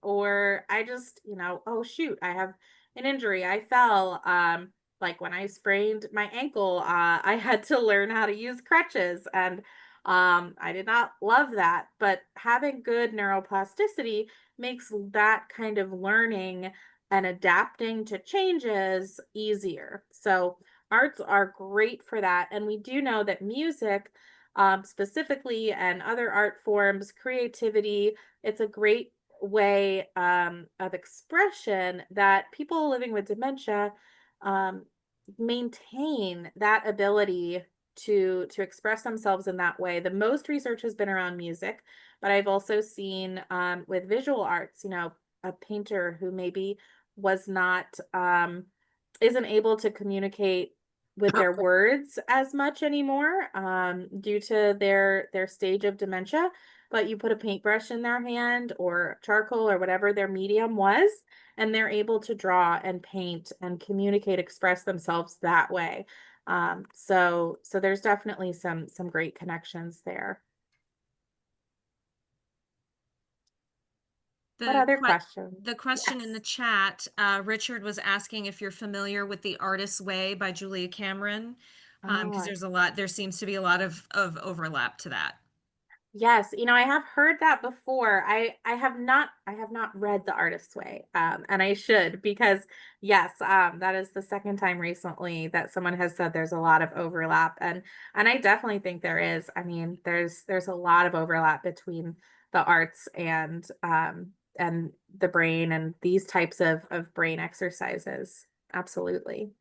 Or I just, oh shoot, I have an injury. I fell. Like when I sprained my ankle, I had to learn how to use crutches, and I did not love that, but having good neuroplasticity makes that kind of learning and adapting to changes easier. So arts are great for that. And we do know that music, specifically, and other art forms, creativity, it's a great way of expression that people living with dementia um, maintain that ability to express themselves in that way. The most research has been around music, but I've also seen with visual arts, a painter who maybe was not isn't able to communicate with their words as much anymore due to their stage of dementia. But you put a paintbrush in their hand or charcoal or whatever their medium was, and they're able to draw and paint and communicate, express themselves that way. So there's definitely some great connections there. What other questions? The question in the chat, Richard was asking if you're familiar with The Artist's Way by Julia Cameron, because there seems to be a lot of overlap to that. Yes, I have heard that before. I have not read The Artist's Way, and I should, because yes, that is the second time recently that someone has said there's a lot of overlap, and I definitely think there is. I mean, there's a lot of overlap between the arts and the brain and these types of brain exercises. Absolutely.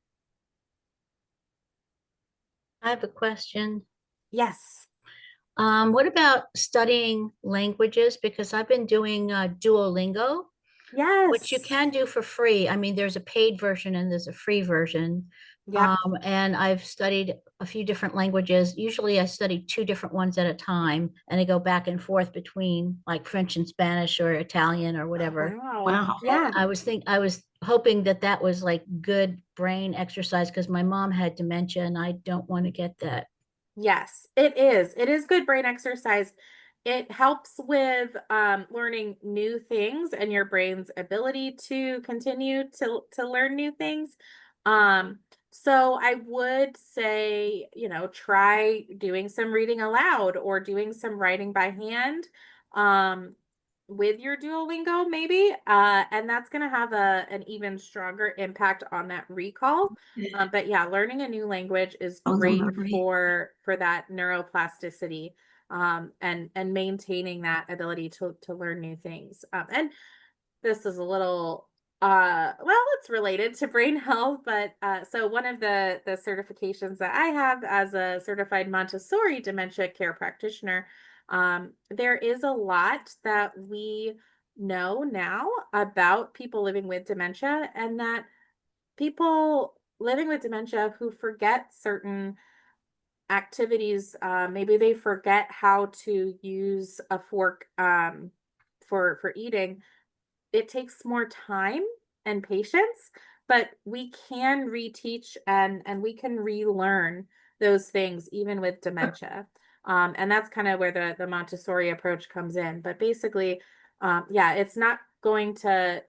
I have a question. Yes. What about studying languages? Because I've been doing Duolingo, Yes. which you can do for free. I mean, there's a paid version and there's a free version. Yeah. And I've studied a few different languages. Usually I study two different ones at a time, and I go back and forth between like French and Spanish or Italian or whatever. Wow. Yeah. I was hoping that was like good brain exercise because my mom had dementia and I don't want to get that. Yes, it is. It is good brain exercise. It helps with learning new things and your brain's ability to continue to learn new things. So I would say, try doing some reading aloud or doing some writing by hand. with your Duolingo maybe, and that's going to have an even stronger impact on that recall. But yeah, learning a new language is great for that neuroplasticity, and maintaining that ability to learn new things. And this is a little well, it's related to brain health, but so one of the certifications that I have as a certified Montessori dementia care practitioner, there is a lot that we know now about people living with dementia, and that people living with dementia who forget certain activities, maybe they forget how to use a fork for eating. It takes more time and patience, but we can reteach and we can relearn those things even with dementia. And that's kind of where the Montessori approach comes in. But basically, yeah, it's not going to,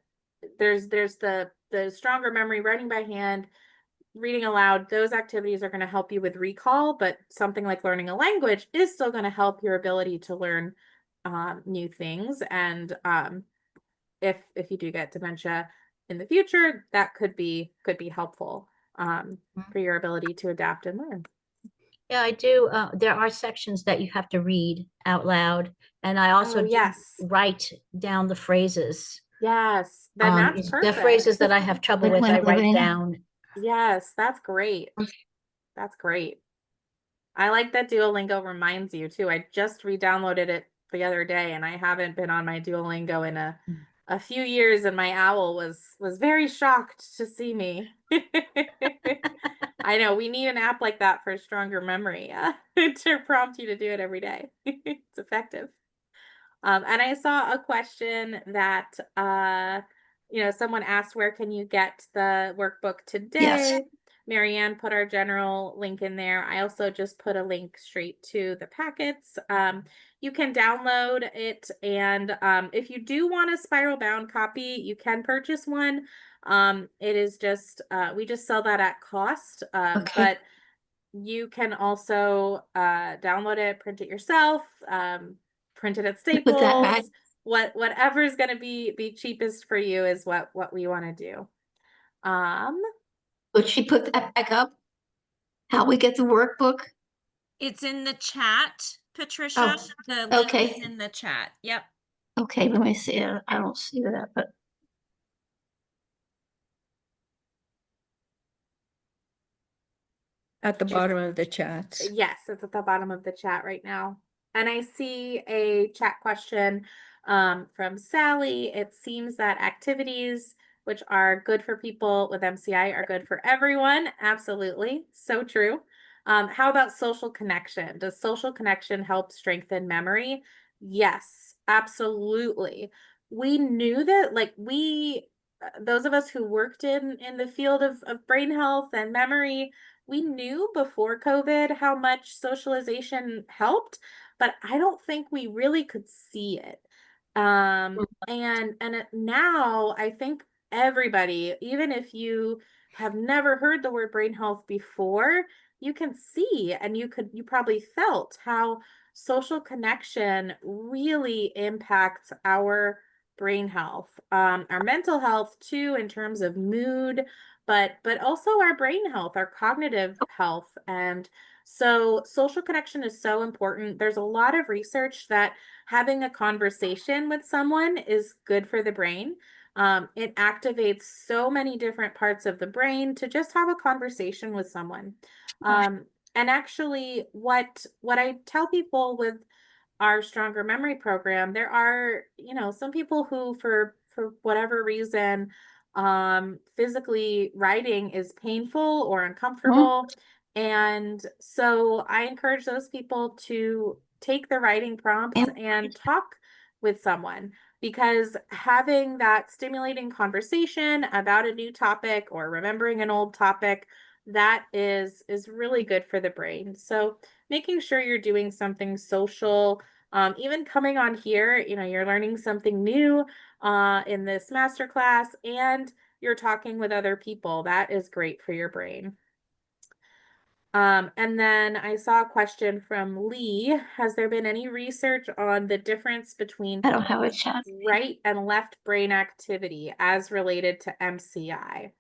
there's the stronger memory, writing by hand, reading aloud. Those activities are going to help you with recall, but something like learning a language is still going to help your ability to learn new things. And if you do get dementia in the future, that could be helpful for your ability to adapt and learn. Yeah, I do. There are sections that you have to read out loud, and I also do Yes. write down the phrases. Yes, then that's The perfect. phrases that I have trouble with, I write down. Yes, that's great. That's great. I like that Duolingo reminds you too. I just re-downloaded it the other day, and I haven't been on my Duolingo in a few years, and my owl was very shocked to see me. I know we need an app like that for stronger memory to prompt you to do it every day. It's effective. And I saw a question that someone asked, where can you get the workbook today? Marianne put our general link in there. I also just put a link straight to the packets. You can download it, and if you do want a spiral bound copy, you can purchase one. It is just we just sell that at cost, but you can also download it, print it yourself, print it at Staples. Whatever is going to be cheapest for you is what we want to do. Would she put that back up? How we get the workbook? It's in the chat, Patricia. The link is in the chat. Yep. Okay, let me see it. I don't see that, but at the bottom of the chat. Yes, it's at the bottom of the chat right now. And I see a chat question from Sally. It seems that activities which are good for people with MCI are good for everyone. Absolutely. So true. How about social connection? Does social connection help strengthen memory? Yes, absolutely. We knew that, like, those of us who worked in the field of brain health and memory, we knew before COVID how much socialization helped, but I don't think we really could see it. Now I think everybody, even if you have never heard the word brain health before, you can see, and you probably felt how social connection really impacts our brain health, our mental health too, in terms of mood, but also our brain health, our cognitive health. And so social connection is so important. There's a lot of research that having a conversation with someone is good for the brain. It activates so many different parts of the brain to just have a conversation with someone. And actually, what I tell people with our Stronger Memory program, there are, some people who for whatever reason, physically writing is painful or uncomfortable. And so I encourage those people to take the writing prompts and talk with someone, because having that stimulating conversation about a new topic or remembering an old topic, that is really good for the brain. So making sure you're doing something social, even coming on here, you're learning something new in this masterclass, and you're talking with other people. That is great for your brain. And then I saw a question from Lee. Has there been any research on the difference between I don't have a chat. right and left brain activity as related to MCI?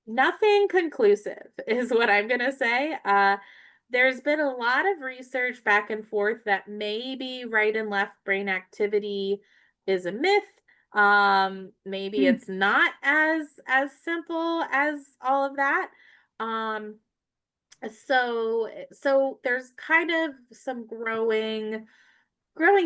Nothing conclusive is what I'm gonna say. There's been a lot of research back and forth that maybe right and left brain activity is a myth. Maybe it's not as simple as all of that. Um, so there's kind of some growing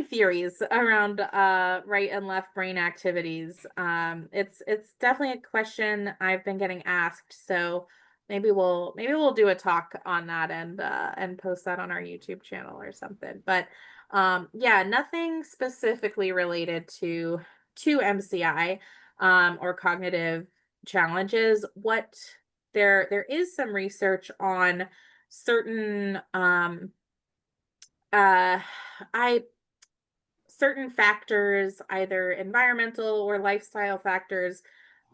theories around right and left brain activities. It's definitely a question I've been getting asked, so maybe we'll do a talk on that and post that on our YouTube channel or something. But yeah, nothing specifically related to MCI or cognitive challenges. What there is some research on certain I certain factors, either environmental or lifestyle factors,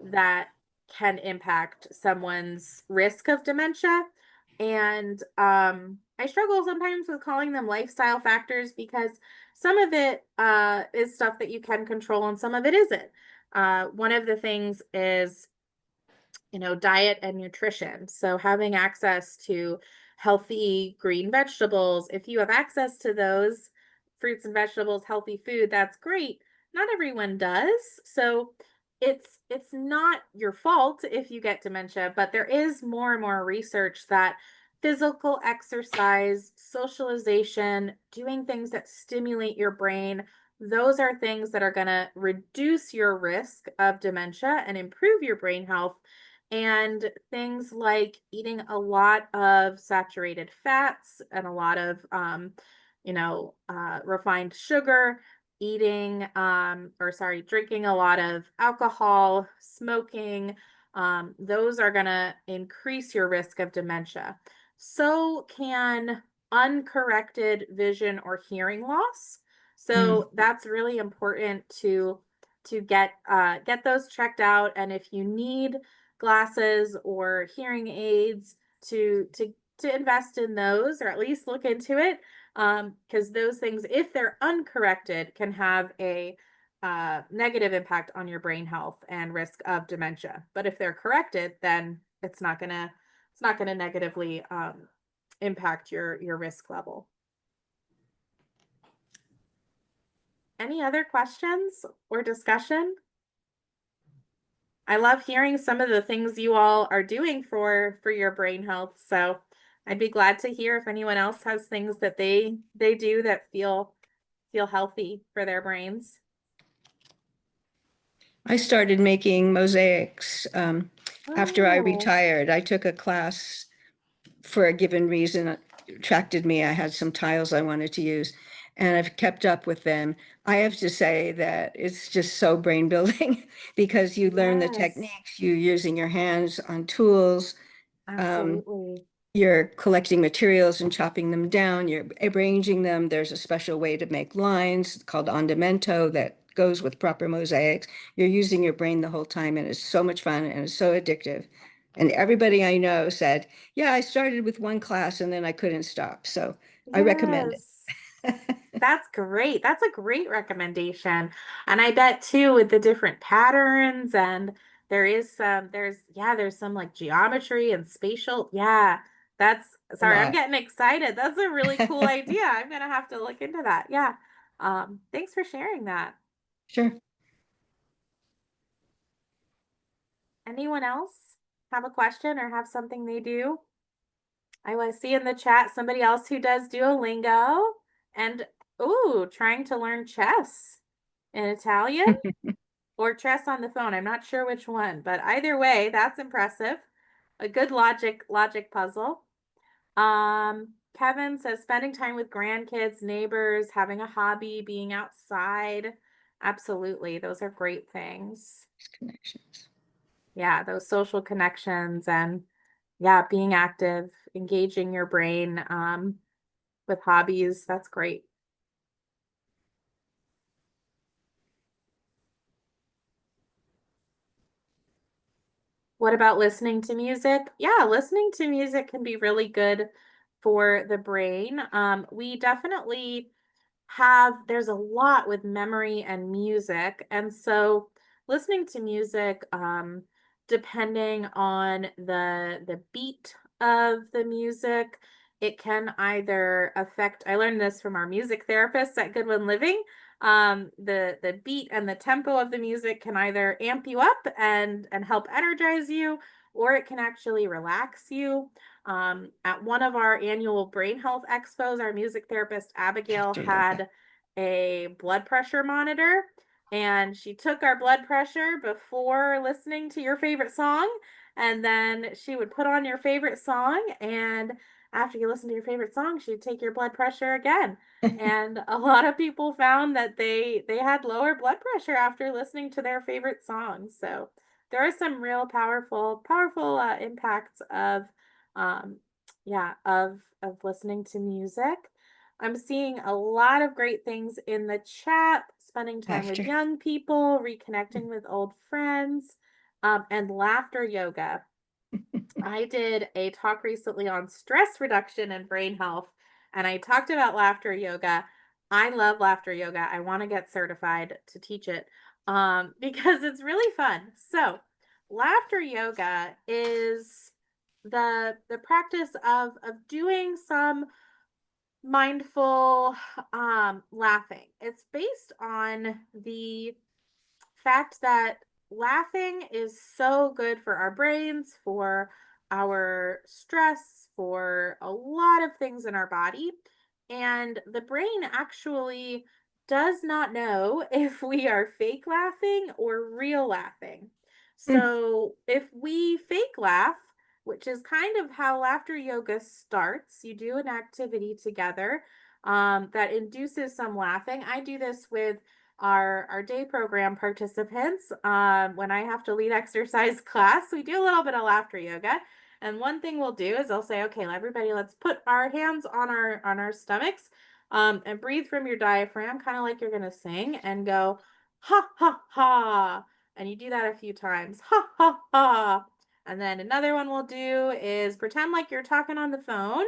that can impact someone's risk of dementia. And I struggle sometimes with calling them lifestyle factors because some of it is stuff that you can control and some of it isn't. One of the things is diet and nutrition. So having access to healthy green vegetables, if you have access to those fruits and vegetables, healthy food, that's great. Not everyone does. So it's not your fault if you get dementia, but there is more and more research that physical exercise, socialization, doing things that stimulate your brain, those are things that are going to reduce your risk of dementia and improve your brain health. And things like eating a lot of saturated fats and a lot of refined sugar, drinking a lot of alcohol, smoking, those are going to increase your risk of dementia. So can uncorrected vision or hearing loss. So that's really important to get those checked out. And if you need glasses or hearing aids, to invest in those, or at least look into it, because those things, if they're uncorrected, can have a negative impact on your brain health and risk of dementia. But if they're corrected, then it's not gonna negatively impact your risk level. Any other questions or discussion? I love hearing some of the things you all are doing for your brain health. So I'd be glad to hear if anyone else has things that they do that feel healthy for their brains. I started making mosaics after I Oh. retired. I took a class for a given reason, it attracted me. I had some tiles I wanted to use, and I've kept up with them. I have to say that it's just so brain building because you learn the Yes. techniques, you're using your hands on tools. Absolutely. You're collecting materials and chopping them down, you're arranging them. There's a special way to make lines called ondimento that goes with proper mosaics. You're using your brain the whole time, and it's so much fun and it's so addictive. And everybody I know said, yeah, I started with one class and then I couldn't stop. So I recommend it. That's great. That's a great recommendation. And I bet too, with the different patterns, and there's some like geometry and spatial. Yeah, sorry, I'm getting excited. That's a really cool idea. I'm gonna have to look into that. Yeah. Thanks for sharing that. Sure. Anyone else have a question or have something they do? I want to see in the chat somebody else who does Duolingo and trying to learn chess in Italian or chess on the phone. I'm not sure which one, but either way, that's impressive. A good logic puzzle. Kevin says spending time with grandkids, neighbors, having a hobby, being outside. Absolutely. Those are great things. Connections. Yeah, those social connections and being active, engaging your brain with hobbies. That's great. What about listening to music? Yeah, listening to music can be really good for the brain. We definitely there's a lot with memory and music. And so listening to music, depending on the beat of the music, it can either affect, I learned this from our music therapists at Goodwin Living. The beat and the tempo of the music can either amp you up and help energize you, or it can actually relax you. At one of our annual brain health expos, our music therapist Abigail had a blood pressure monitor, and she took our blood pressure before listening to your favorite song, and then she would put on your favorite song, and after you listen to your favorite song, she'd take your blood pressure again. And a lot of people found that they had lower blood pressure after listening to their favorite songs. So there are some real powerful impacts of of listening to music. I'm seeing a lot of great things in the chat, spending time with young people, reconnecting with old friends, and laughter yoga. I did a talk recently on stress reduction and brain health, and I talked about laughter yoga. I love laughter yoga. I want to get certified to teach it because it's really fun. So, laughter yoga is the practice of doing some mindful laughing. It's based on the fact that laughing is so good for our brains, for our stress, for a lot of things in our body. And the brain actually does not know if we are fake laughing or real laughing. So if we fake laugh, which is kind of how laughter yoga starts, you do an activity together that induces some laughing. I do this with our day program participants. When I have to lead exercise class, we do a little bit of laughter yoga. And one thing we'll do is I'll say, okay, everybody, let's put our hands on our stomachs, and breathe from your diaphragm, kind of like you're gonna sing, and go ha ha ha. And you do that a few times, ha ha ha. And then another one we'll do is pretend like you're talking on the phone,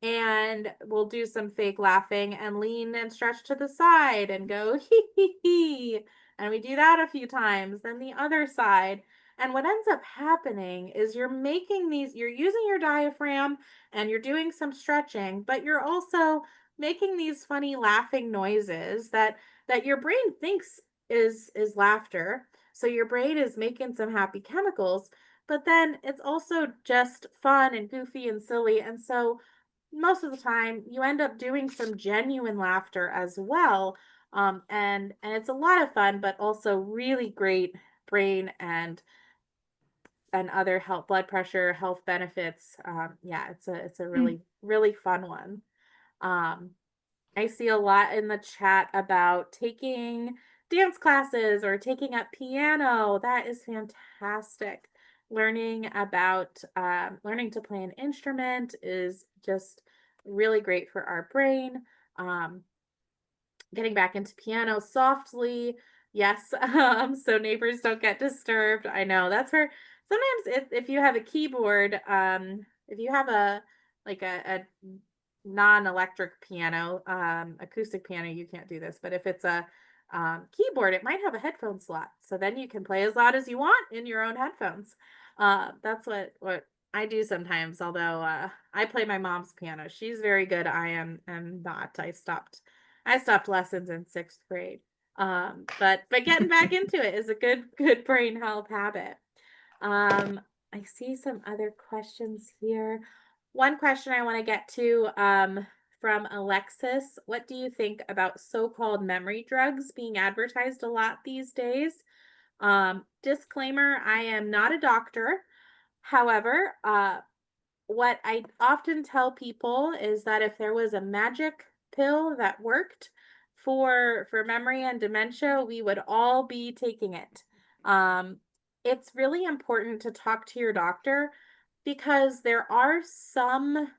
and we'll do some fake laughing and lean and stretch to the side and go hee hee hee. And we do that a few times, then the other side. And what ends up happening is you're using your diaphragm and you're doing some stretching, but you're also making these funny laughing noises that your brain thinks is laughter. So your brain is making some happy chemicals, but then it's also just fun and goofy and silly. And so most of the time you end up doing some genuine laughter as well. And it's a lot of fun, but also really great brain and other health, blood pressure, health benefits. Yeah, it's a really fun one. I see a lot in the chat about taking dance classes or taking up piano. That is fantastic. Learning to play an instrument is just really great for our brain. Getting back into piano softly. Yes. So neighbors don't get disturbed. I know that's where sometimes if you have a keyboard, if you have a non-electric piano, acoustic piano, you can't do this, but if it's a keyboard, it might have a headphone slot. So then you can play as loud as you want in your own headphones. That's what I do sometimes, although I play my mom's piano. She's very good. I am not. I stopped lessons in 6th grade. But getting back into it is a good brain health habit. I see some other questions here. One question I want to get to from Alexis. What do you think about so-called memory drugs being advertised a lot these days? Disclaimer, I am not a doctor. However, what I often tell people is that if there was a magic pill that worked for memory and dementia, we would all be taking it. It's really important to talk to your doctor because there are some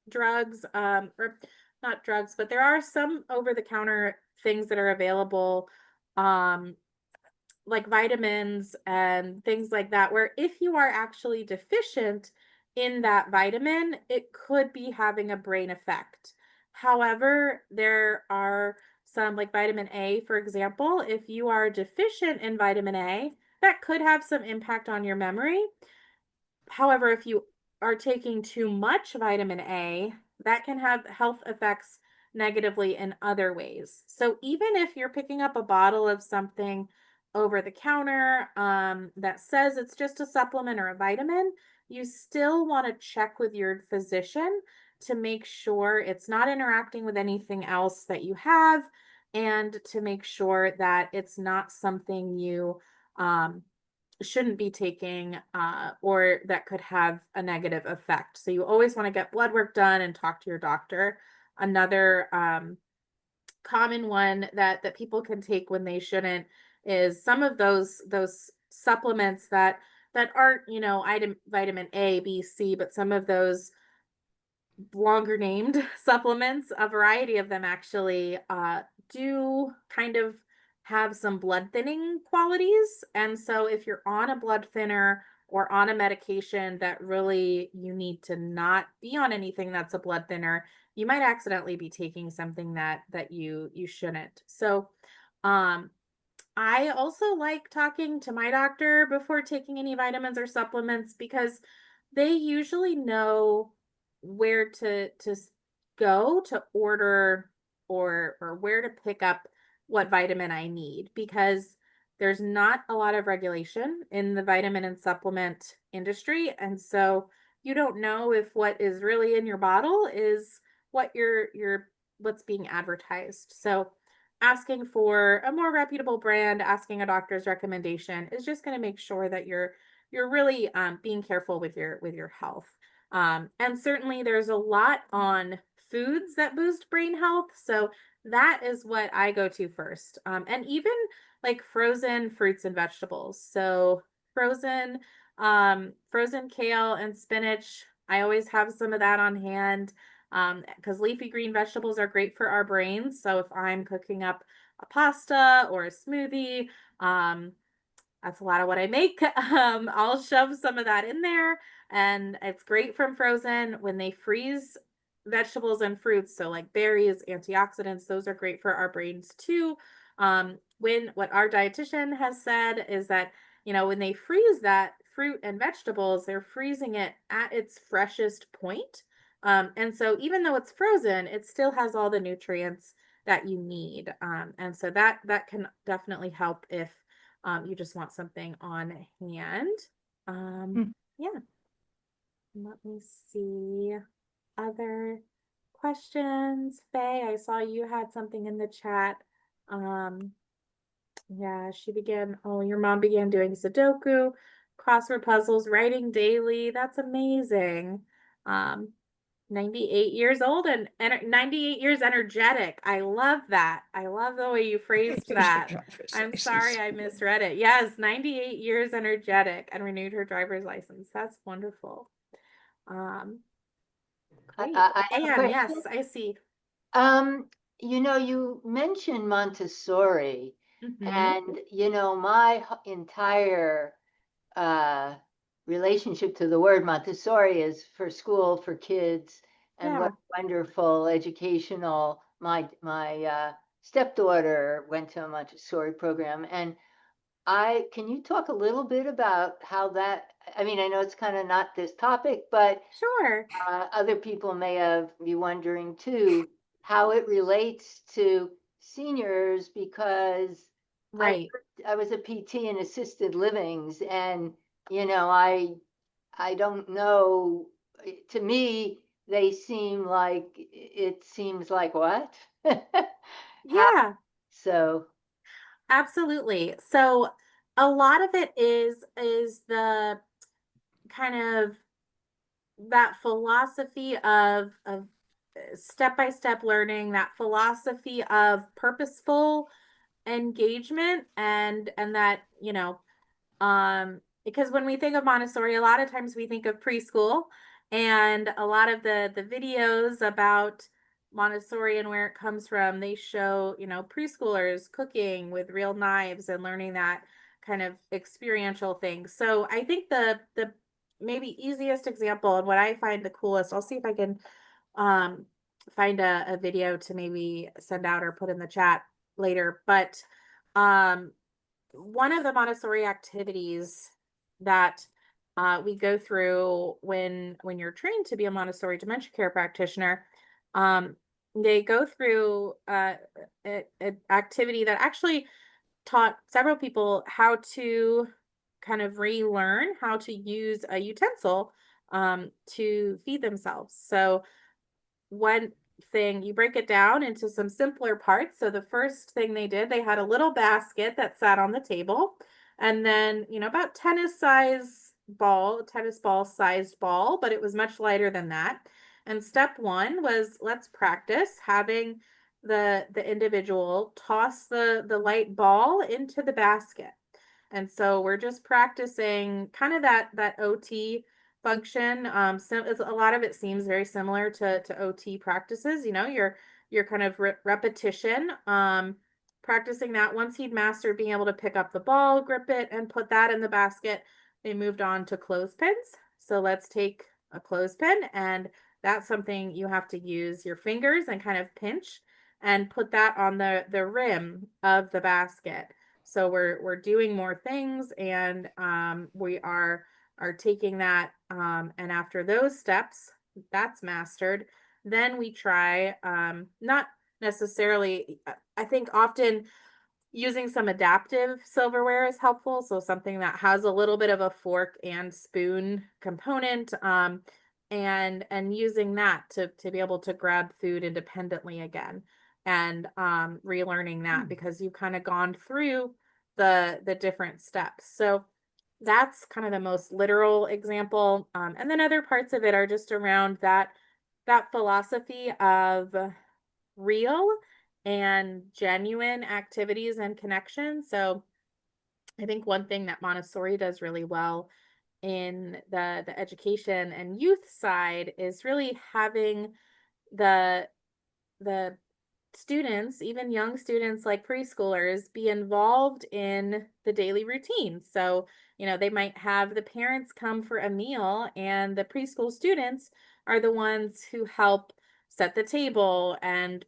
drugs, or not drugs, but there are some over-the-counter things that are available like vitamins and things like that, where if you are actually deficient in that vitamin, it could be having a brain effect. However, there are some, like vitamin A, for example, if you are deficient in vitamin A, that could have some impact on your memory. However, if you are taking too much vitamin A, that can have health effects negatively in other ways. So even if you're picking up a bottle of something over the counter that says it's just a supplement or a vitamin, you still want to check with your physician to make sure it's not interacting with anything else that you have, and to make sure that it's not something you shouldn't be taking or that could have a negative effect. So you always want to get blood work done and talk to your doctor. Another common one that people can take when they shouldn't is some of those supplements that aren't, you know, item vitamin A, B, C, but some of those longer named supplements, a variety of them actually do kind of have some blood thinning qualities. And so if you're on a blood thinner or on a medication that really you need to not be on anything that's a blood thinner, you might accidentally be taking something that you shouldn't. So um I also like talking to my doctor before taking any vitamins or supplements, because they usually know where to go to order, or where to pick up what vitamin I need, because there's not a lot of regulation in the vitamin and supplement industry, and so you don't know if what is really in your bottle is what your what's being advertised. So asking for a more reputable brand, asking a doctor's recommendation is just going to make sure that you're really being careful with your health. And certainly there's a lot on foods that boost brain health. So that is what I go to first. And even like frozen fruits and vegetables. So frozen, frozen kale and spinach. I always have some of that on hand, because leafy green vegetables are great for our brains. So if I'm cooking up a pasta or a smoothie, that's a lot of what I make. I'll shove some of that in there, and it's great from frozen when they freeze vegetables and fruits. So like berries, antioxidants, those are great for our brains too. When what our dietitian has said is that, you know, when they freeze that fruit and vegetables, they're freezing it at its freshest point. And so even though it's frozen, it still has all the nutrients that you need. And so that can definitely help if you just want something on hand. Yeah. Let me see. Other questions? Faye, I saw you had something in the chat. Yeah, your mom began doing Sudoku, crossword puzzles, writing daily. That's amazing. 98 years old and 98 years energetic. I love that. I love the way you phrased that. I'm sorry I misread it. Yes, 98 years energetic and renewed her driver's license. That's wonderful. Great. I have a Anne, question. yes, I see. You know, you mentioned Montessori, Mhm. and you know, my entire relationship to the word Montessori is for school for kids, and what Yeah. wonderful educational. My stepdaughter went to a Montessori program, and can you talk a little bit about how that, I mean, I know it's kind of not this topic, but Sure. other people may be wondering too, how it relates to seniors, because Right. I was a PT in assisted livings, and you know, I don't know, to me, it seems like what? How, Yeah. so, Absolutely. So a lot of it is the kind of that philosophy of step-by-step learning, that philosophy of purposeful engagement, and that, you know, because when we think of Montessori, a lot of times we think of preschool, and a lot of the videos about Montessori and where it comes from, they show, you know, preschoolers cooking with real knives and learning that. kind of experiential things. So I think the maybe easiest example and what I find the coolest, I'll see if I can find a video to maybe send out or put in the chat later. But one of the Montessori activities that we go through when you're trained to be a Montessori dementia care practitioner, they go through an activity that actually taught several people how to kind of relearn how to use a utensil to feed themselves. So one thing, you break it down into some simpler parts. So the first thing they did, they had a little basket that sat on the table, and then, about tennis ball sized ball, but it was much lighter than that. And step one was, let's practice having the individual toss the light ball into the basket. And so we're just practicing kind of that OT function. So a lot of it seems very similar to OT practices. Your kind of repetition. Practicing that. Once he'd mastered being able to pick up the ball, grip it, and put that in the basket, they moved on to clothespins. So let's take a clothespin, and that's something you have to use your fingers and kind of pinch and put that on the rim of the basket. So we're doing more things, and we are taking that, and after those steps, that's mastered, then we try, not necessarily, I think often using some adaptive silverware is helpful. So something that has a little bit of a fork and spoon component, and using that to be able to grab food independently again, and relearning that because you've kind of gone through the different steps. So that's kind of the most literal example. And then other parts of it are just around that philosophy of real and genuine activities and connections. So I think one thing that Montessori does really well in the education and youth side is really having the students, even young students like preschoolers, be involved in the daily routine. So, they might have the parents come for a meal, and the preschool students are the ones who help set the table, and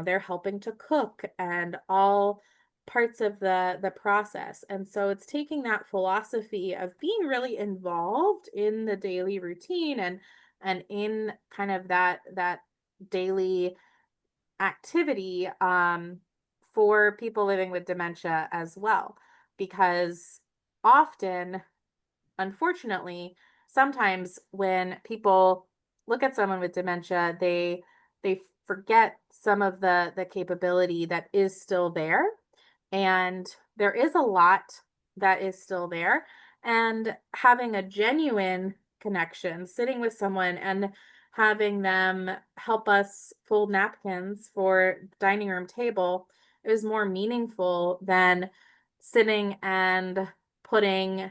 they're helping to cook and all parts of the process. And so it's taking that philosophy of being really involved in the daily routine and in kind of that daily activity for people living with dementia as well. Because often, unfortunately, sometimes when people look at someone with dementia, they forget some of the capability that is still there. And there is a lot that is still there. And having a genuine connection, sitting with someone and having them help us fold napkins for dining room table is more meaningful than sitting and putting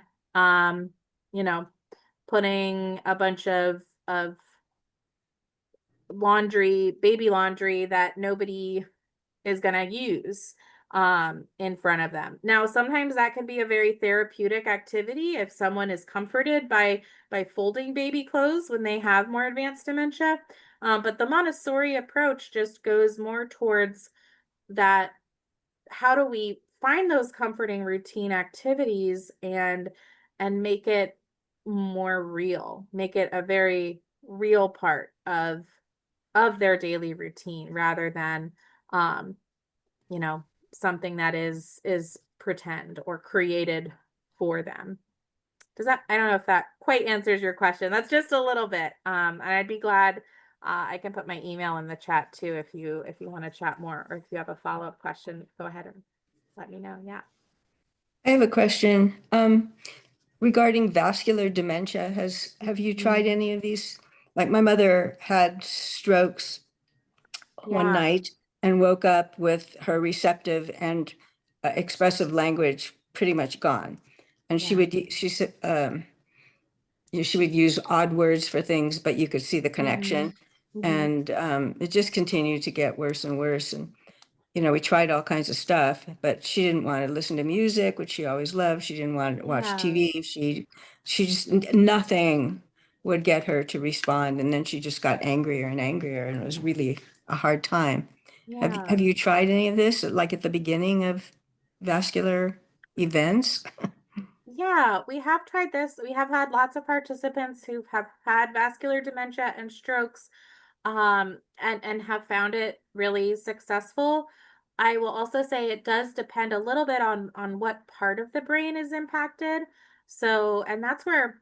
putting a bunch of baby laundry that nobody is going to use in front of them. Now, sometimes that can be a very therapeutic activity if someone is comforted by folding baby clothes when they have more advanced dementia. But the Montessori approach just goes more towards that. How do we find those comforting routine activities and make it more real, make it a very real part of their daily routine rather than something that is pretend or created for them. I don't know if that quite answers your question. That's just a little bit. And I'd be glad, I can put my email in the chat too if you want to chat more, or if you have a follow-up question, go ahead and let me know. Yeah. I have a question regarding vascular dementia. Have you tried any of these? Like my mother had strokes one night and woke up with her receptive and expressive language pretty much gone. And she said, she would use odd words for things, but you could see the connection. And it just continued to get worse and worse. And, we tried all kinds of stuff, but she didn't want to listen to music, which she always loved. She didn't want to watch Yeah. TV. She just, nothing would get her to respond. And then she just got angrier and angrier, and it was really a hard time. Yeah. Have you tried any of this, like at the beginning of vascular events? Yeah, we have tried this. We have had lots of participants who have had vascular dementia and strokes, and have found it really successful. I will also say it does depend a little bit on what part of the brain is impacted. So, and that's where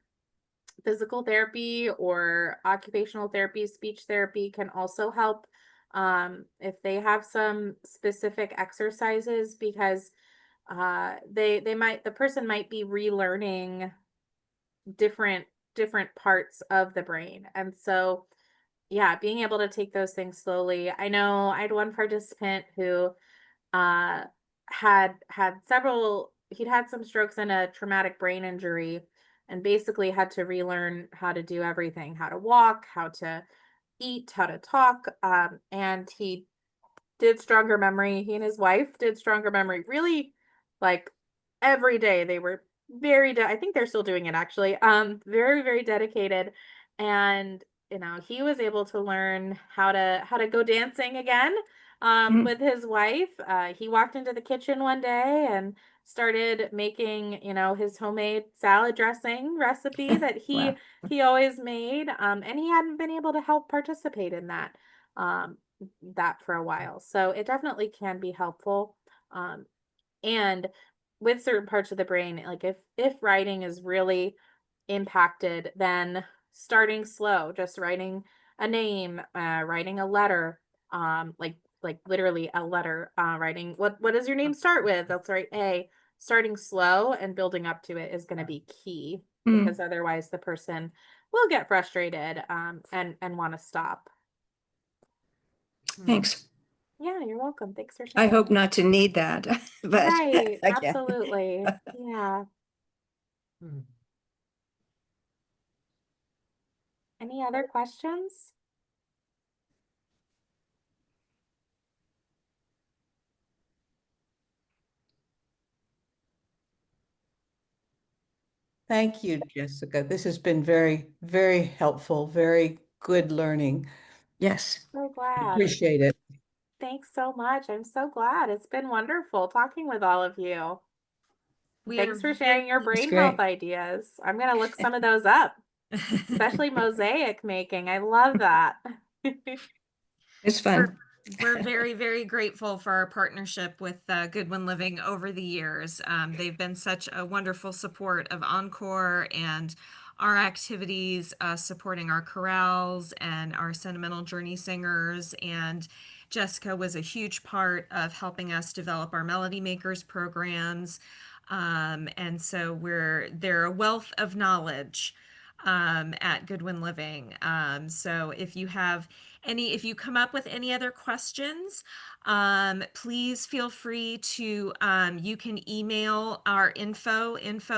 physical therapy or occupational therapy, speech therapy can also help, if they have some specific exercises, because the person might be relearning different parts of the brain. And so yeah, being able to take those things slowly. I know I had one participant who uh he'd had some strokes and a traumatic brain injury, and basically had to relearn how to do everything, how to walk, how to eat, how to talk. And he did Stronger Memory. He and his wife did Stronger Memory really, like, every day. They were I think they're still doing it, actually. Very, very dedicated. And he was able to learn how to go dancing again, with his wife. He walked into the kitchen one day and started making, his homemade salad dressing recipe that Wow. he always made. And he hadn't been able to help participate in that for a while. So it definitely can be helpful. And with certain parts of the brain, like if writing is really impacted, then starting slow, just writing a name, writing a letter, like literally a letter, writing what does your name start with? That's right, A. Starting slow and building up to it is going to be key, because otherwise the person will get frustrated, and want to stop. Thanks. Yeah, you're welcome. Thanks for I sharing. hope not to need that, but Right, again. absolutely. Yeah. Any other questions? Thank you, Jessica. This has been very, very helpful, very good learning. Yes. So glad. Appreciate it. Thanks so much. I'm so glad. It's been wonderful talking with all of you. Thanks for sharing your brain health ideas. I'm going to look some of those up, especially mosaic making. I love that. It's fun. We're very, very grateful for our partnership with Goodwin Living over the years. They've been such a wonderful support of Encore and our activities, supporting our chorales and our Sentimental Journey singers. And Jessica was a huge part of helping us develop our Melody Makers programs. And so they're a wealth of knowledge at Goodwin Living. So if you come up with any other questions, please feel free to, you can email our info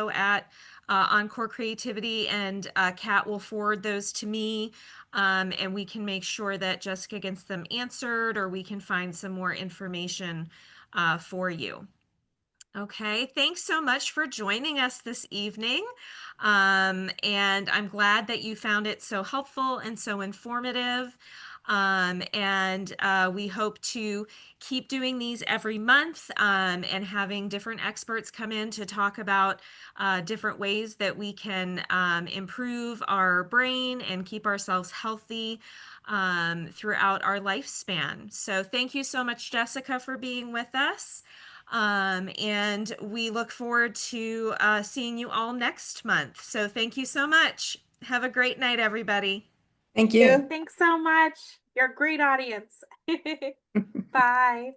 at Encore Creativity, and Kat will forward those to me, and we can make sure that Jessica gets them answered, or we can find some more information for you. Okay, thanks so much for joining us this evening. And I'm glad that you found it so helpful and so informative. And we hope to keep doing these every month, and having different experts come in to talk about different ways that we can improve our brain and keep ourselves healthy throughout our lifespan. So thank you so much, Jessica, for being with us. And we look forward to seeing you all next month. So thank you so much. Have a great night, everybody. Thank you. Thanks so much. You're a great audience. Bye.